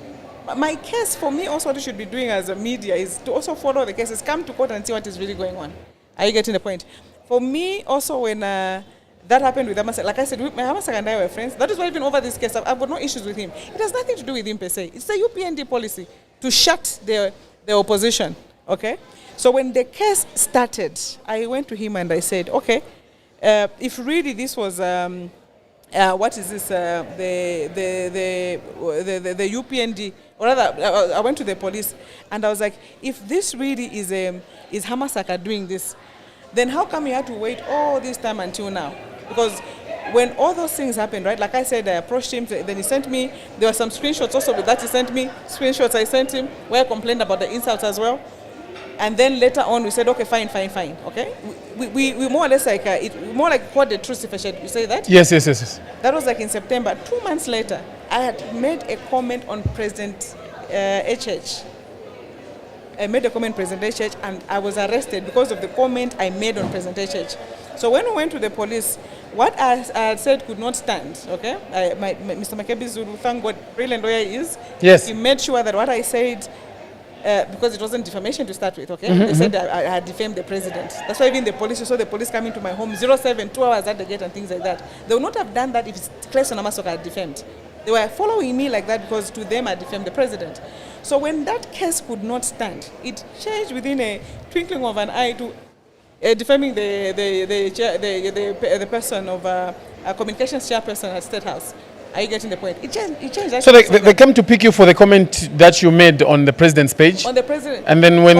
My case, for me, also what you should be doing as a media is to also follow the cases, come to court and see what is really going on. Are you getting the point? For me, also, when that happened with Hamasaka, like I said, Hamasaka and I were friends. That is why even over this case, I've got no issues with him. It has nothing to do with him per se. It's the UPND policy to shut the opposition, okay? So when the case started, I went to him and I said, okay, if really this was, what is this, the UPND, or rather, I went to the police and I was like, if this really is Hamasaka doing this, then how come you had to wait all this time until now? Because when all those things happened, right, like I said, I approached him, then he sent me, there were some screenshots also that he sent me, screenshots I sent him, where I complained about the insults as well. And then later on, we said, okay, fine, okay? We more or less like, more like quote the truth, if I should say that? Yes. That was like in September. 2 months later, I had made a comment on President HH. I made a comment on President HH, and I was arrested because of the comment I made on President HH. So when we went to the police, what I had said could not stand, okay? Mr. Makebi Zulu, thank God, brilliant lawyer he is. Yes. He made sure that what I said, because it wasn't defamation to start with, okay? They said I had defamed the president. That's why even the police, you saw the police coming to my home, 07, 2 hours at the gate and things like that. They would not have done that if Claes Onamasaka had defamed. They were following me like that because to them I defamed the president. So when that case could not stand, it changed within a twinkling of an eye to defaming the person of a communications chairperson at State House. Are you getting the point? It changed. So they come to pick you for the comment that you made on the president's page? On the president. And then when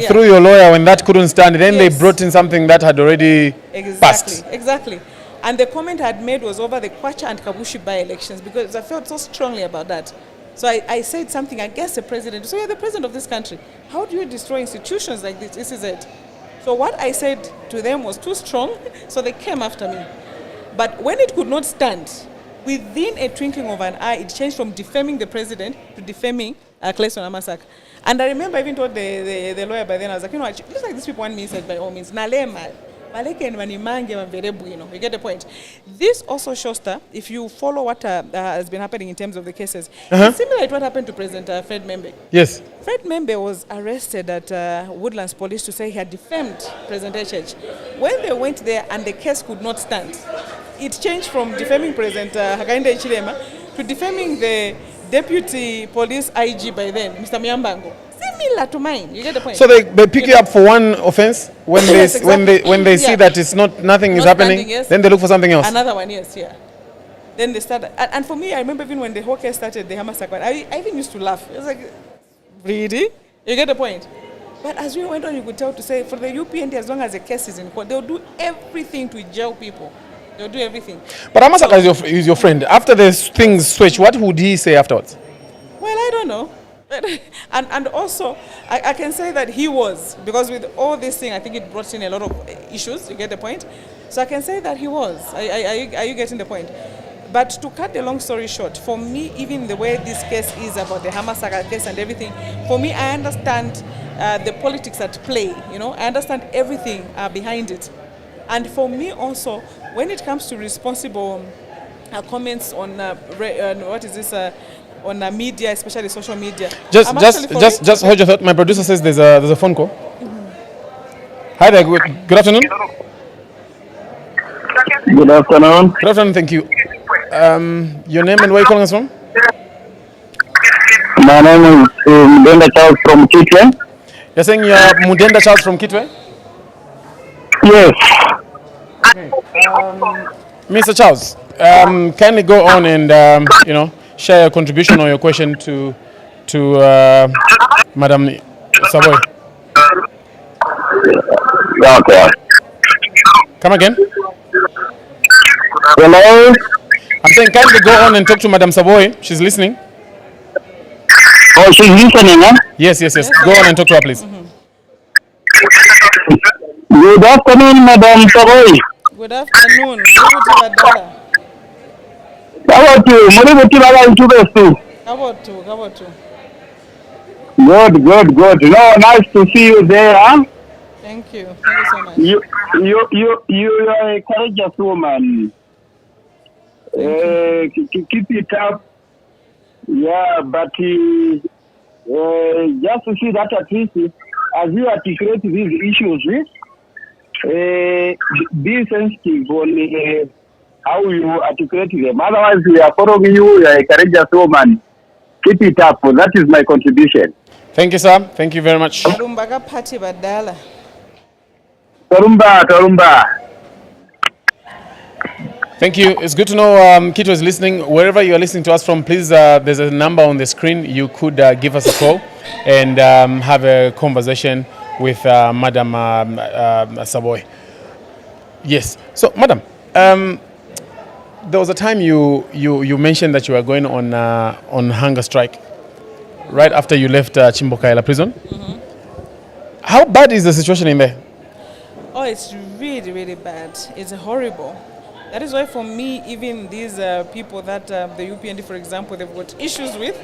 through your lawyer, when that couldn't stand, then they brought in something that had already passed. Exactly. And the comment I had made was over the Kwacha and Kabushi by-elections because I felt so strongly about that. So I said something against the president. So you're the president of this country. How do you destroy institutions like this? This is it. So what I said to them was too strong, so they came after me. But when it could not stand, within a twinkling of an eye, it changed from defaming the president to defaming Claes Onamasaka. And I remember I even told the lawyer by then, I was like, it looks like these people want me inside by all means. You get the point. This also Showstar, if you follow what has been happening in terms of the cases, it's similar to what happened to President Fred Membe. Yes. Fred Membe was arrested at Woodlands Police to say he had defamed President HH. When they went there and the case could not stand, it changed from defaming President Hakainde Hichilema to defaming the Deputy Police IG by then, Mr. Myambango. Similar to mine. You get the point. So they pick you up for one offense when they see that it's nothing is happening, then they look for something else. Another one, yes, yeah. Then they start, and for me, I remember even when the whole case started, the Hamasaka, I even used to laugh. It was like, really? You get the point? But as we went on, you could tell to say for the UPND, as long as the case is in court, they'll do everything to jail people. They'll do everything. But Hamasaka is your friend. After the things switch, what would he say afterwards? Well, I don't know. And also, I can say that he was, because with all this thing, I think it brought in a lot of issues, you get the point? So I can say that he was. Are you getting the point? But to cut the long story short, for me, even the way this case is about the Hamasaka case and everything, for me, I understand the politics at play, I understand everything behind it. And for me also, when it comes to responsible comments on, what is this, on media, especially social media. Just hold your thought. My producer says there's a phone call. Hi there. Good afternoon. Good afternoon. Good afternoon. Thank you. Your name and where are you calling us from? My name is Mudenda Charles from Kitwe. You're saying you're Mudenda Charles from Kitwe? Yes. Okay. Mr. Charles, Kindly go on and share your contribution or your question to Madam Saboi. Okay. Come again. Hello? I'm saying kindly go on and talk to Madam Saboi. She's listening. Oh, she's listening, huh? Yes. Go on and talk to her, please. Good afternoon, Madam Saboi. Good afternoon. Muributi Badala. How about you? Muributi Badala into the too. How about you? Good. No, nice to see you there, huh? Thank you so much. You are a courageous woman. Keep it up. Yeah, but just to see that at least as you articulate these issues, be sensitive on how you articulate them. Otherwise, we are following you. You are a courageous woman. Keep it up. That is my contribution. Thank you, sir. Thank you very much. Arumbaga Pati Badala. Tarumba. Thank you. It's good to know Kito is listening. Wherever you are listening to us from, please, there's a number on the screen. You could give us a call and have a conversation with Madam Saboi. Yes. So, Madam, there was a time you mentioned that you were going on hunger strike right after you left Imboela prison. Mm-hmm. How bad is the situation in there? Oh, it's really, really bad. It's horrible. That is why for me, even these people that the UPND, for example, they've got issues with,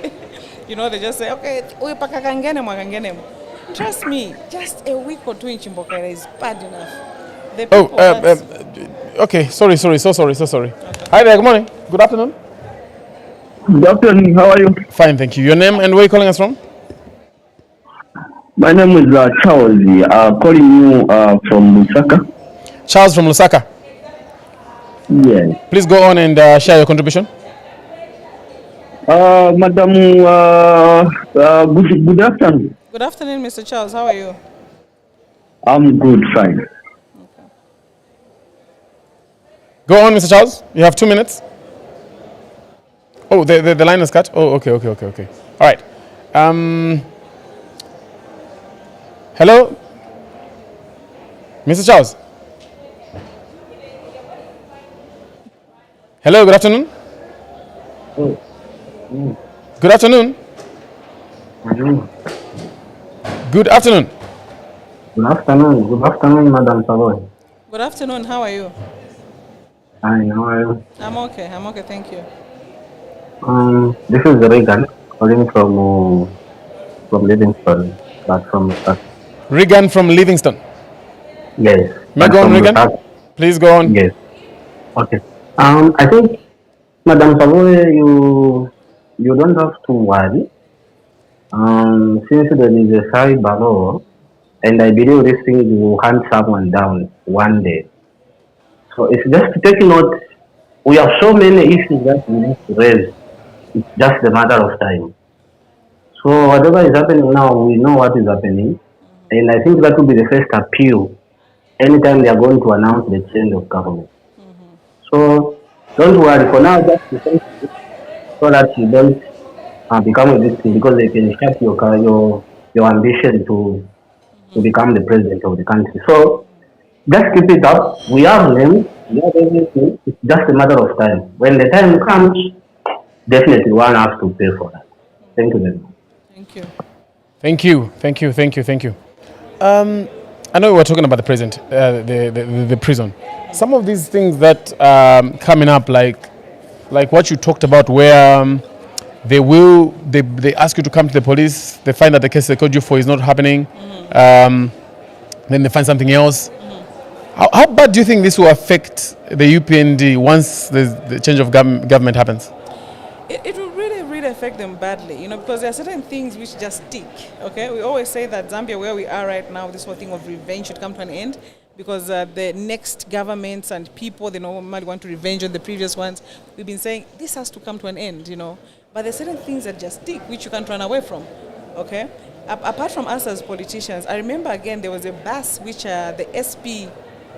they just say, okay, trust me, just a week or two in Imboela is bad enough. The people okay, sorry, so sorry. Okay. Hi there, good morning, good afternoon. Good afternoon, how are you? Fine, thank you. Your name and where are you calling us from? My name is Charles, calling you from Lusaka. Charles from Lusaka. Yes. Please go on and share your contribution. Madam, good afternoon. Good afternoon, Mr. Charles. How are you? I'm good, fine. Okay. Go on, Mr. Charles. You have 2 minutes. Oh, the line is cut. Oh, okay. All right. Hello, Mr. Charles. Hello, good afternoon. Good afternoon. Good afternoon. Good afternoon, Madam Saboi. Good afternoon. How are you? Hi, how are you? I'm okay. Thank you. This is Regan calling from Livingston, but from Regan from Livingston. Yes. May I go on, Regan? Please go on. Yes. Okay. I think, Madam Saboi, you don't have to worry. Since there is a cyber law, and I believe this thing will hunt someone down one day. So it's just to take note. We have so many issues that we need to raise. It's just a matter of time. So whatever is happening now, we know what is happening, and I think that will be the first appeal anytime they are going to announce the change of government. Mm-hmm. So don't worry for now, just so that you don't become a victim, because they can shut your ambition to become the president of the country. So just keep it up. We have them, we have everything. It's just a matter of time. When the time comes, definitely one has to pay for that. Thank you very much. Thank you. I know we were talking about the president, the prison. Some of these things that coming up, like what you talked about, where they ask you to come to the police, they find that the case they called you for is not happening, then they find something else. How bad do you think this will affect the UPND once the change of government happens? It will really affect them badly, because there are certain things which just stick, okay? We always say that Zambia, where we are right now, this whole thing of revenge should come to an end, because the next governments and people, they normally want to revenge on the previous ones. We've been saying this has to come to an end, but there are certain things that just stick, which you can't run away from, okay? Apart from us as politicians, I remember again there was a bus which the SP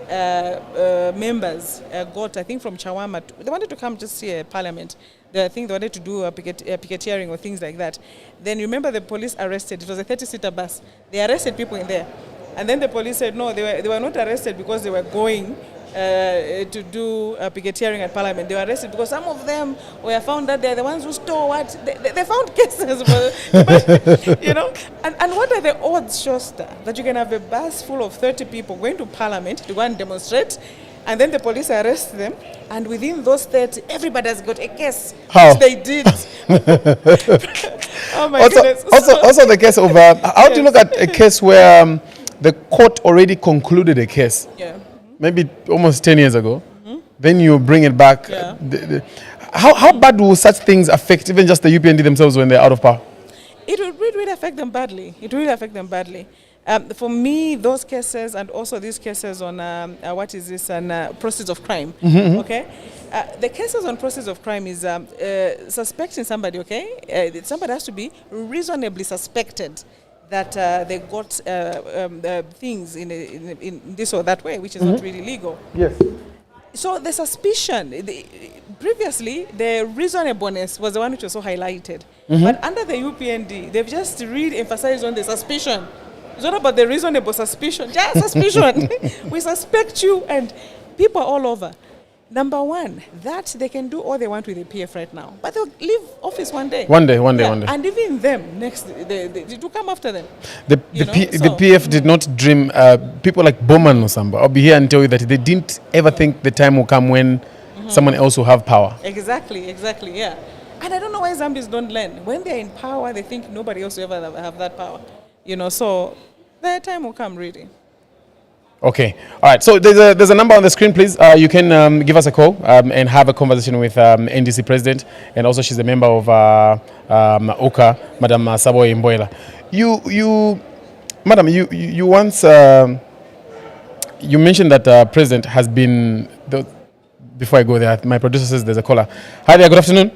members got, I think, from Chawama. They wanted to come just here, Parliament. I think they wanted to do a picketeering or things like that. Then remember the police arrested. It was a 30-seater bus. They arrested people in there. And then the police said, no, they were not arrested because they were going to do picketeering at Parliament. They were arrested because some of them were found that they're the ones who stole what? They found cases, but, you know. And what are the odds, Showstar, that you can have a bus full of 30 people going to Parliament to go and demonstrate, and then the police arrest them, and within those 30, everybody has got a case. How? Which they did. Oh my goodness. Also the case of, how do you look at a case where the court already concluded a case? Yeah. Maybe almost 10 years ago, then you bring it back. Yeah. How bad will such things affect even just the UPND themselves when they're out of power? It would really affect them badly. It will really affect them badly. For me, those cases and also these cases on, process of crime, okay? The cases on process of crime is suspecting somebody, okay? Somebody has to be reasonably suspected that they got things in this or that way, which is not really legal. Yes. So the suspicion, previously, the reasonableness was the one which was so highlighted. But under the UPND, they've just really emphasized on the suspicion. It's not about the reasonable suspicion, just suspicion. We suspect you, and people are all over. Number one, that they can do all they want with the PF right now, but they'll leave office one day. One day. And even them, next, they do come after them. The PF did not dream, people like Bowman or somebody, I'll be here and tell you that they didn't ever think the time will come when someone else will have power. Exactly, yeah. And I don't know why Zambians don't learn. When they're in power, they think nobody else will ever have that power. You know, so their time will come, really. Okay. All right. So there's a number on the screen, please. You can give us a call and have a conversation with NDC President, and also she's a member of UKA, Madam Saboi Imboela. Madam, you once you mentioned that President has been. Before I go there, my producer says there's a caller. Hi there. Good afternoon.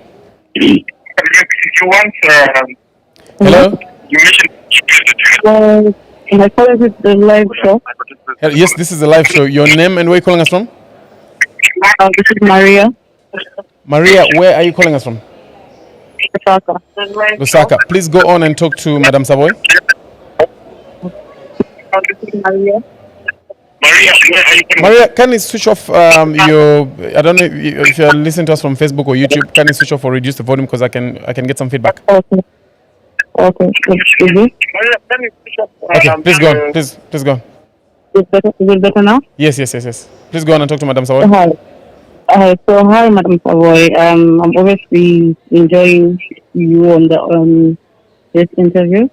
You once. Hello. You mentioned. Can I call it the live show? Yes, this is a live show. Your name and where are you calling us from? This is Maria. Maria, where are you calling us from? Lusaka. Lusaka. Please go on and talk to Madam Saboi. This is Maria. Maria, can you switch off your? I don't know if you're listening to us from Facebook or YouTube. Can you switch off or reduce the volume because I can get some feedback. Okay. Okay. Okay, please go on. Please go on. Is it better now? Yes. Please go on and talk to Madam Saboi. Hi. Hi, Madam Saboi. I'm obviously enjoying you on this interview.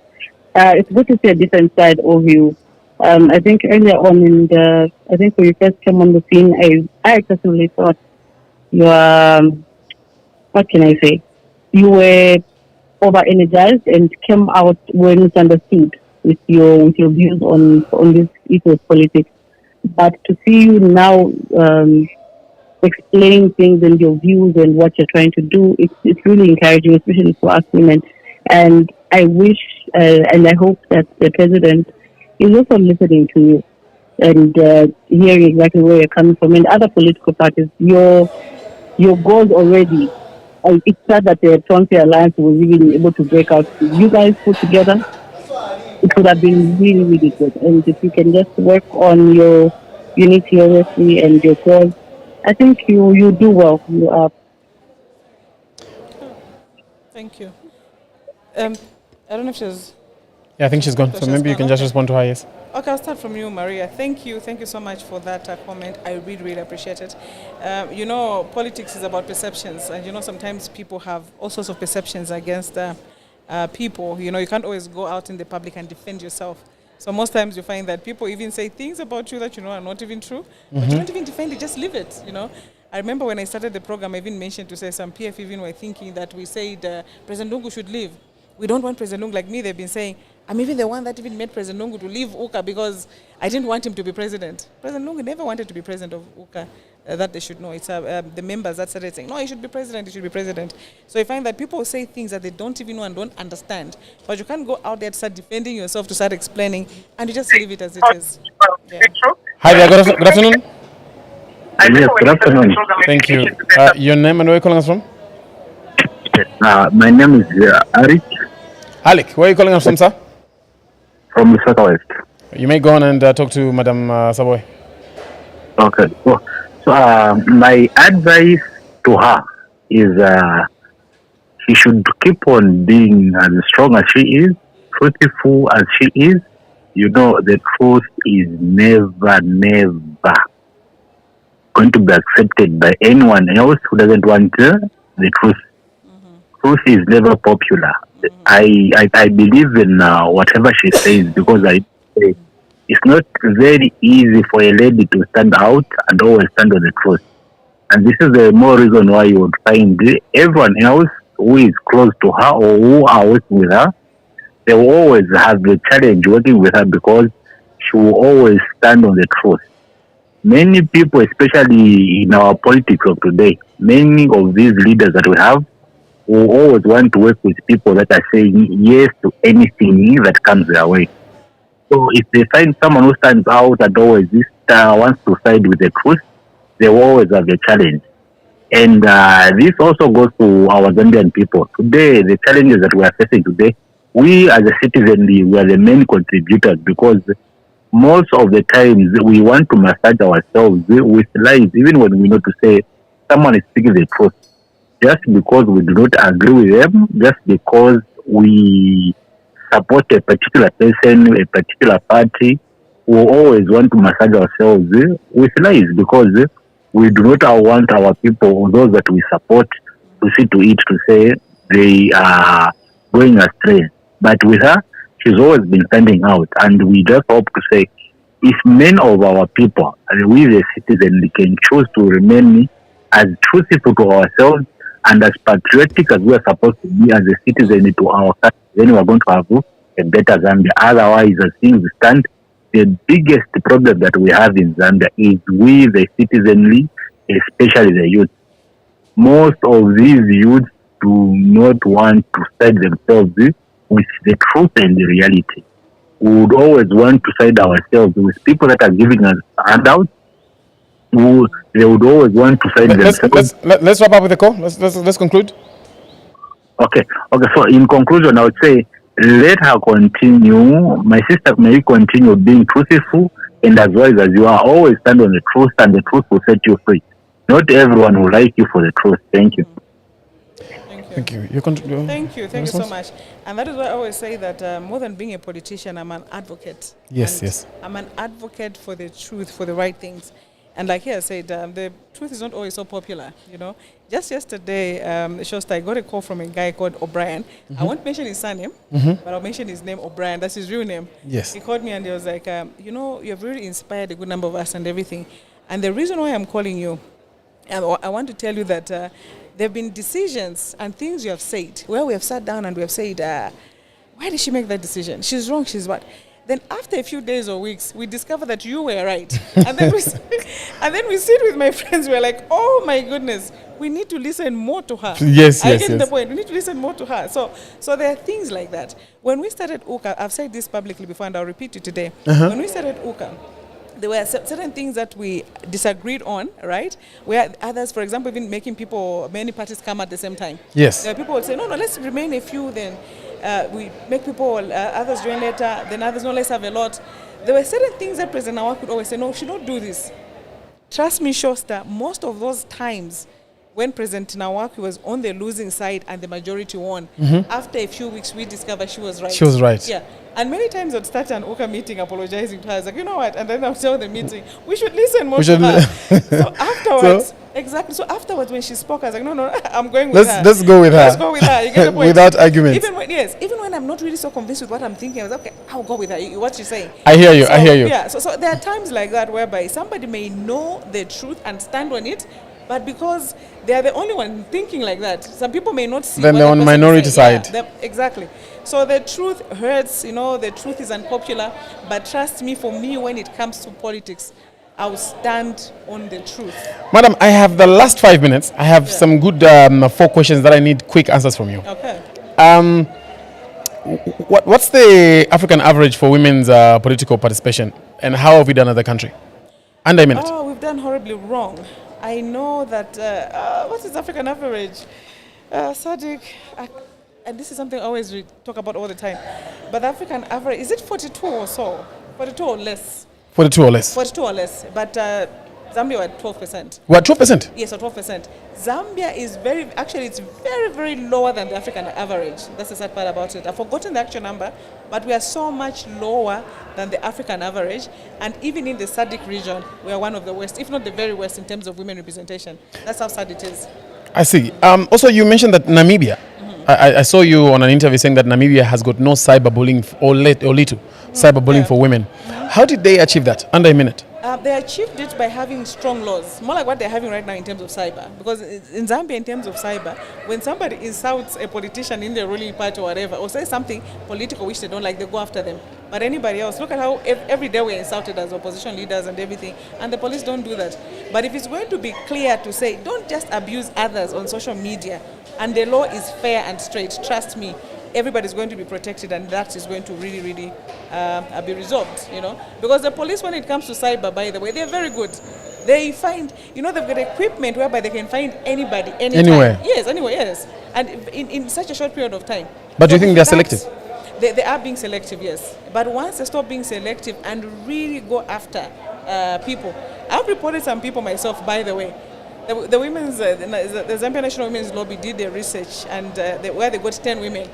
It's good to see a different side of you. I think earlier on when you first came on the scene, I personally thought you what can I say? You were over-energized and came out well misunderstood with your views on this issue of politics. But to see you now explaining things and your views and what you're trying to do, it's really encouraging, especially for us women. And I wish and I hope that the president is also listening to you and hearing exactly where you're coming from. And other political parties, your goals already. It's sad that the Frontier Alliance was even able to break out. You guys put together, it would have been really, really good. And if you can just work on your unity, obviously, and your goals, I think you do well. You are. Thank you. I don't know if she's... Yeah, I think she's gone. So maybe you can just respond to her, yes. Okay, I'll start from you, Maria. Thank you so much for that comment. I really appreciate it. Politics is about perceptions, and sometimes people have all sorts of perceptions against people. You can't always go out in the public and defend yourself. So most times you find that people even say things about you that are not even true, but you don't even defend it, just leave it, I remember when I started the program, I even mentioned to say some PF even were thinking that we said President Lungu should leave. We don't want President Lungu. Like me, they've been saying, I'm even the one that even made President Lungu to leave UKA because I didn't want him to be president. President Lungu never wanted to be president of UKA, that they should know. It's the members that started saying, no, he should be president, So you find that people say things that they don't even know and don't understand. But you can't go out there to start defending yourself, to start explaining, and you just leave it as it is. Yeah. Hi there, good afternoon. Yes, good afternoon. Thank you. Your name and where are you calling us from? My name is Arik Alec, where are you calling us from, sir? from the Southwest. You may go on and talk to Madam Saboi. Okay. My advice to her is she should keep on being as strong as she is, truthful as she is. You know, the truth is never going to be accepted by anyone else who doesn't want the truth. Truth is never popular. I believe in whatever she says because I say it's not very easy for a lady to stand out and always stand on the truth. And this is the more reason why you would find everyone else who is close to her or who are working with her, they will always have the challenge working with her because she will always stand on the truth. Many people, especially in our politics of today, many of these leaders that we have will always want to work with people that are saying yes to anything that comes their way. So if they find someone who stands out and always wants to side with the truth, they will always have a challenge. And this also goes to our Zambian people. Today, the challenges that we are facing today, we as a citizen, we are the main contributors because most of the times we want to massage ourselves with lies, even when we know to say someone is speaking the truth. Just because we do not agree with them, just because we support a particular person, a particular party, we always want to massage ourselves with lies because we do not want our people, those that we support, to see to it to say they are going astray. But with her, she's always been standing out, and we just hope to say if many of our people, we the citizens, can choose to remain as truthful to ourselves and as patriotic as we are supposed to be as a citizen to our country, then we are going to have a better Zambia. Otherwise, as things stand, the biggest problem that we have in Zambia is we, the citizenry, especially the youth. Most of these youths do not want to side themselves with the truth and the reality. We would always want to side ourselves with people that are giving us handouts. They would always want to side themselves. Let's wrap up with the call. Let's conclude. Okay. So in conclusion, I would say let her continue. My sister, may you continue being truthful, and as wise as you are, always stand on the truth, and the truth will set you free. Not everyone will like you for the truth. Thank you. Thank you. Thank you so much. And that is why I always say that more than being a politician, I'm an advocate. Yes. I'm an advocate for the truth, for the right things. And like here I said, the truth is not always so popular, you know. Just yesterday, Showstar, I got a call from a guy called O'Brien. I won't mention his surname, but I'll mention his name, O'Brien. That's his real name. Yes. He called me and he was like, you know, you've really inspired a good number of us and everything. And the reason why I'm calling you, I want to tell you that there have been decisions and things you have said where we have sat down and we have said, why did she make that decision? She's wrong, she's what? Then after a few days or weeks, we discover that you were right. And then we sit with my friends, we're like, oh my goodness, we need to listen more to her. Yes. I get the point. We need to listen more to her. So there are things like that. When we started UKA, I've said this publicly before and I'll repeat it today. When we started UKA, there were certain things that we disagreed on, right? Where others, for example, even making many parties come at the same time. Yes. People would say, no, let's remain a few, then we make people, others join later, then others, no, let's have a lot. There were certain things that President Nawak would always say, no, she don't do this. Trust me, Showstar, most of those times when President Nawak was on the losing side and the majority won, after a few weeks, we discovered she was right. She was right. Yeah. And many times I'd start an UKA meeting apologizing to her. I was like, you know what? And then I'll tell the meeting, we should listen more to her. So afterwards, exactly. So afterwards, when she spoke, I was like, no, I'm going with her. Let's go with her. Let's go with her. You get the point? Without argument. Even when I'm not really so convinced with what I'm thinking, I was like, okay, I'll go with her. What she's saying. I hear you. Yeah. So there are times like that whereby somebody may know the truth and stand on it, but because they are the only one thinking like that, some people may not see. Then they're on minority side. Yeah, exactly. So the truth hurts, the truth is unpopular, but trust me, for me, when it comes to politics, I will stand on the truth. Madam, I have the last 5 minutes. I have some good 4 questions that I need quick answers from you. Okay. What's the African average for women's political participation, and how have we done as a country? Under a minute. Oh, we've done horribly wrong. I know that, what is African average? Sadiq, and this is something I always talk about all the time, but the African average, is it 42 or so? 42 or less? 42 or less. 42 or less, but Zambia were at 12%. What, 12%? Yes, or 12%. Zambia is it's very, very lower than the African average. That's the sad part about it. I've forgotten the actual number, but we are so much lower than the African average. And even in the SADC region, we are one of the worst, if not the very worst, in terms of women representation. That's how sad it is. I see. Also, you mentioned that Namibia. I saw you on an interview saying that Namibia has got no cyberbullying or little cyberbullying for women. How did they achieve that? Under a minute. They achieved it by having strong laws, more like what they're having right now in terms of cyber. Because in Zambia, in terms of cyber, when somebody insults a politician in the ruling party or whatever, or says something political which they don't like, they go after them. But anybody else, look at how every day we're insulted as opposition leaders and everything, and the police don't do that. But if it's going to be clear to say, don't just abuse others on social media, and the law is fair and straight, trust me, everybody's going to be protected, and that is going to really, really be resolved, Because the police, when it comes to cyber, by the way, they're very good. They find, they've got equipment whereby they can find anybody, anytime. Anywhere? Yes, anywhere, yes. And in such a short period of time. But do you think they're selective? They are being selective, yes. But once they stop being selective and really go after people. I've reported some people myself, by the way. The women's, the Zambia National Women's Lobby did their research, and where they got 10 women.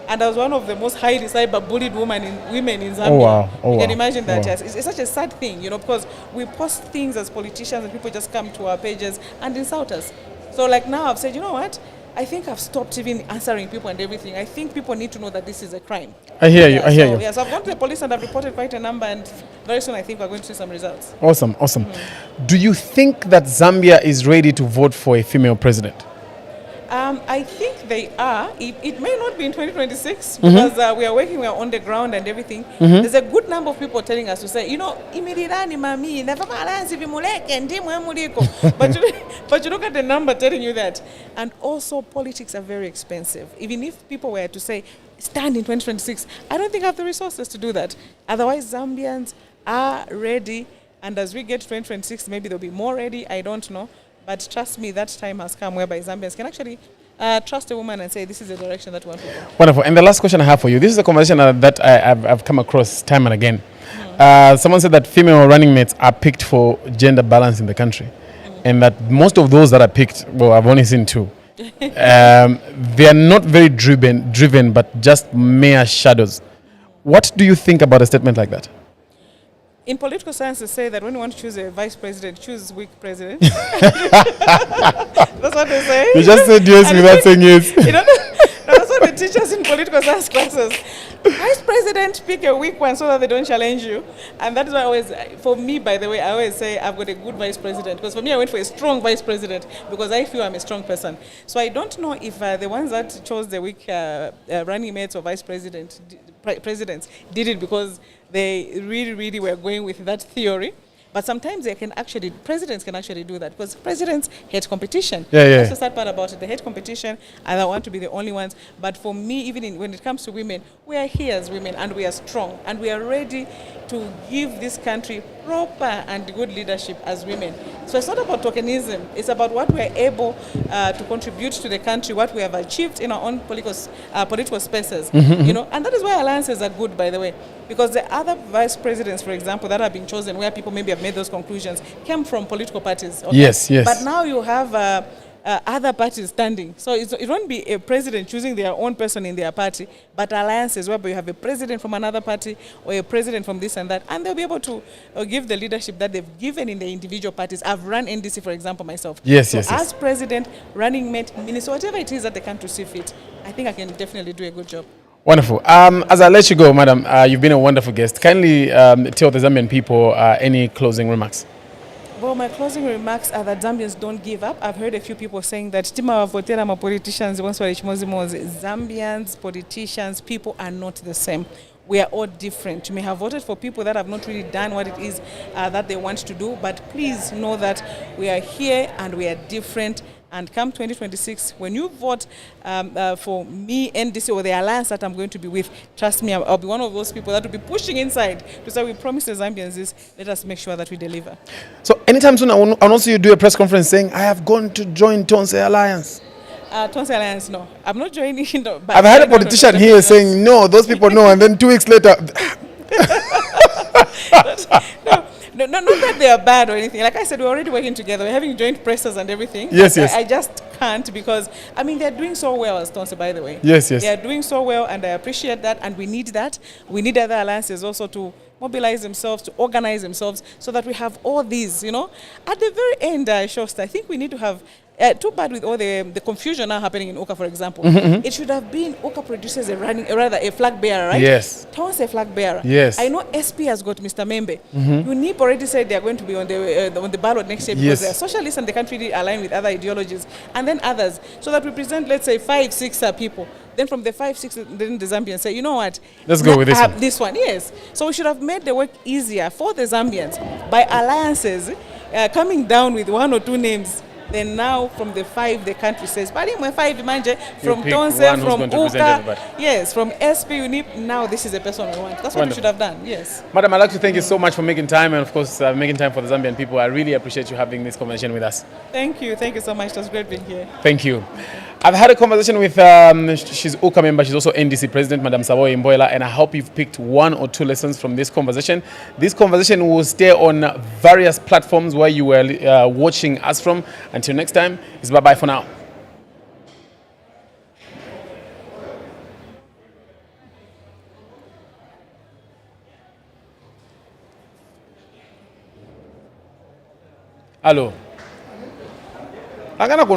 And I was one of the most highly cyber-bullied women in Zambia. Oh, wow. You can imagine that, yes. It's such a sad thing, because we post things as politicians and people just come to our pages and insult us. So like now I've said, you know what? I think I've stopped even answering people and everything. I think people need to know that this is a crime. I hear you. Yes, I've gone to the police and I've reported quite a number, and very soon I think we're going to see some results. Awesome. Do you think that Zambia is ready to vote for a female president? I think they are. It may not be in 2026 because we are working, we are on the ground and everything. There's a good number of people telling us to say, imirirani mami, never but you look at the number telling you that. And also politics are very expensive. Even if people were to say, stand in 2026, I don't think I have the resources to do that. Otherwise, Zambians are ready. And as we get to 2026, maybe they'll be more ready. I don't know. But trust me, that time has come whereby Zambians can actually trust a woman and say, this is the direction that we want to go. Wonderful. And the last question I have for you, this is a conversation that I've come across time and again. Someone said that female running mates are picked for gender balance in the country. And that most of those that are picked, well, I've only seen two. They are not very driven, but just mere shadows. What do you think about a statement like that? In political science, they say that when you want to choose a vice president, choose weak president. That's what they say. You just said yes without saying yes. That's what they teach us in political science classes. Vice president, pick a weak one so that they don't challenge you. And that is why for me, by the way, I always say I've got a good vice president. Because for me, I went for a strong vice president because I feel I'm a strong person. So I don't know if the ones that chose the weak running mates or vice presidents did it because they really, really were going with that theory. But sometimes presidents can actually do that because presidents hate competition. That's the sad part about it. They hate competition and they want to be the only ones. But for me, even when it comes to women, we are here as women and we are strong and we are ready to give this country proper and good leadership as women. So it's not about tokenism. It's about what we are able to contribute to the country, what we have achieved in our own political spaces. And that is why alliances are good, by the way. Because the other vice presidents, for example, that have been chosen, where people maybe have made those conclusions, came from political parties. Okay? Yes. But now you have other parties standing. So it won't be a president choosing their own person in their party, but alliances whereby you have a president from another party or a president from this and that, and they'll be able to give the leadership that they've given in the individual parties. I've run NDC, for example, myself. Yes. As president, running mate, minister, whatever it is that they can to see fit, I think I can definitely do a good job. Wonderful. As I let you go, madam, you've been a wonderful guest. Kindly tell the Zambian people any closing remarks. Well, my closing remarks are that Zambians don't give up. I've heard a few people saying that politicians, Zambians, politicians, people are not the same. We are all different. You may have voted for people that have not really done what it is that they want to do, but please know that we are here and we are different And come 2026, when you vote for me, NDC, or the alliance that I'm going to be with, trust me, I'll be one of those people that will be pushing inside to say we promise the Zambians this, let us make sure that we deliver. So anytime soon, and also you do a press conference saying, I have gone to join Tonse Alliance. Tonse Alliance, no. I'm not joining. No, I've had a politician here saying, no, those people no, and then 2 weeks later... No, not that they are bad or anything. Like I said, we're already working together. We're having joint presses and everything. Yes, yes. I just can't because, I mean, they're doing so well as Tonse, by the way. Yes, yes. They are doing so well, and I appreciate that, and we need that. We need other alliances also to mobilize themselves, to organize themselves, so that we have all these, you know. At the very end, Showstar, I think we need to have too bad with all the confusion now happening in Oka, for example. It should have been Oka produces a flag bearer, right? Yes. Tonse a flag bearer. Yes. I know SP has got Mr. Membe. UNIP already said they are going to be on the ballot next year because they are socialists and the country align with other ideologies, and then others, so that we present, let's say, 5, 6 people. Then from the 5, 6, then the Zambians say, you know what? Let's go with this one. Yes. So we should have made the work easier for the Zambians by alliances coming down with 1 or 2 names. Then now from the 5, the country says, but anyway, 5 manje from Tonse, from Oka, yes, from SP UNIP. Now this is the person we want. That's what we should have done. Yes. Madam, I'd like to thank you so much for making time, and of course making time for the Zambian people. I really appreciate you having this conversation with us. Thank you so much. It was great being here. Thank you. I've had a conversation with she's Oka member, she's also NDC president, Madam Saboi Imboela, and I hope you've picked 1 or 2 lessons from this conversation. This conversation will stay on various platforms where you were watching us from. Until next time, it's bye-bye for now. Hello.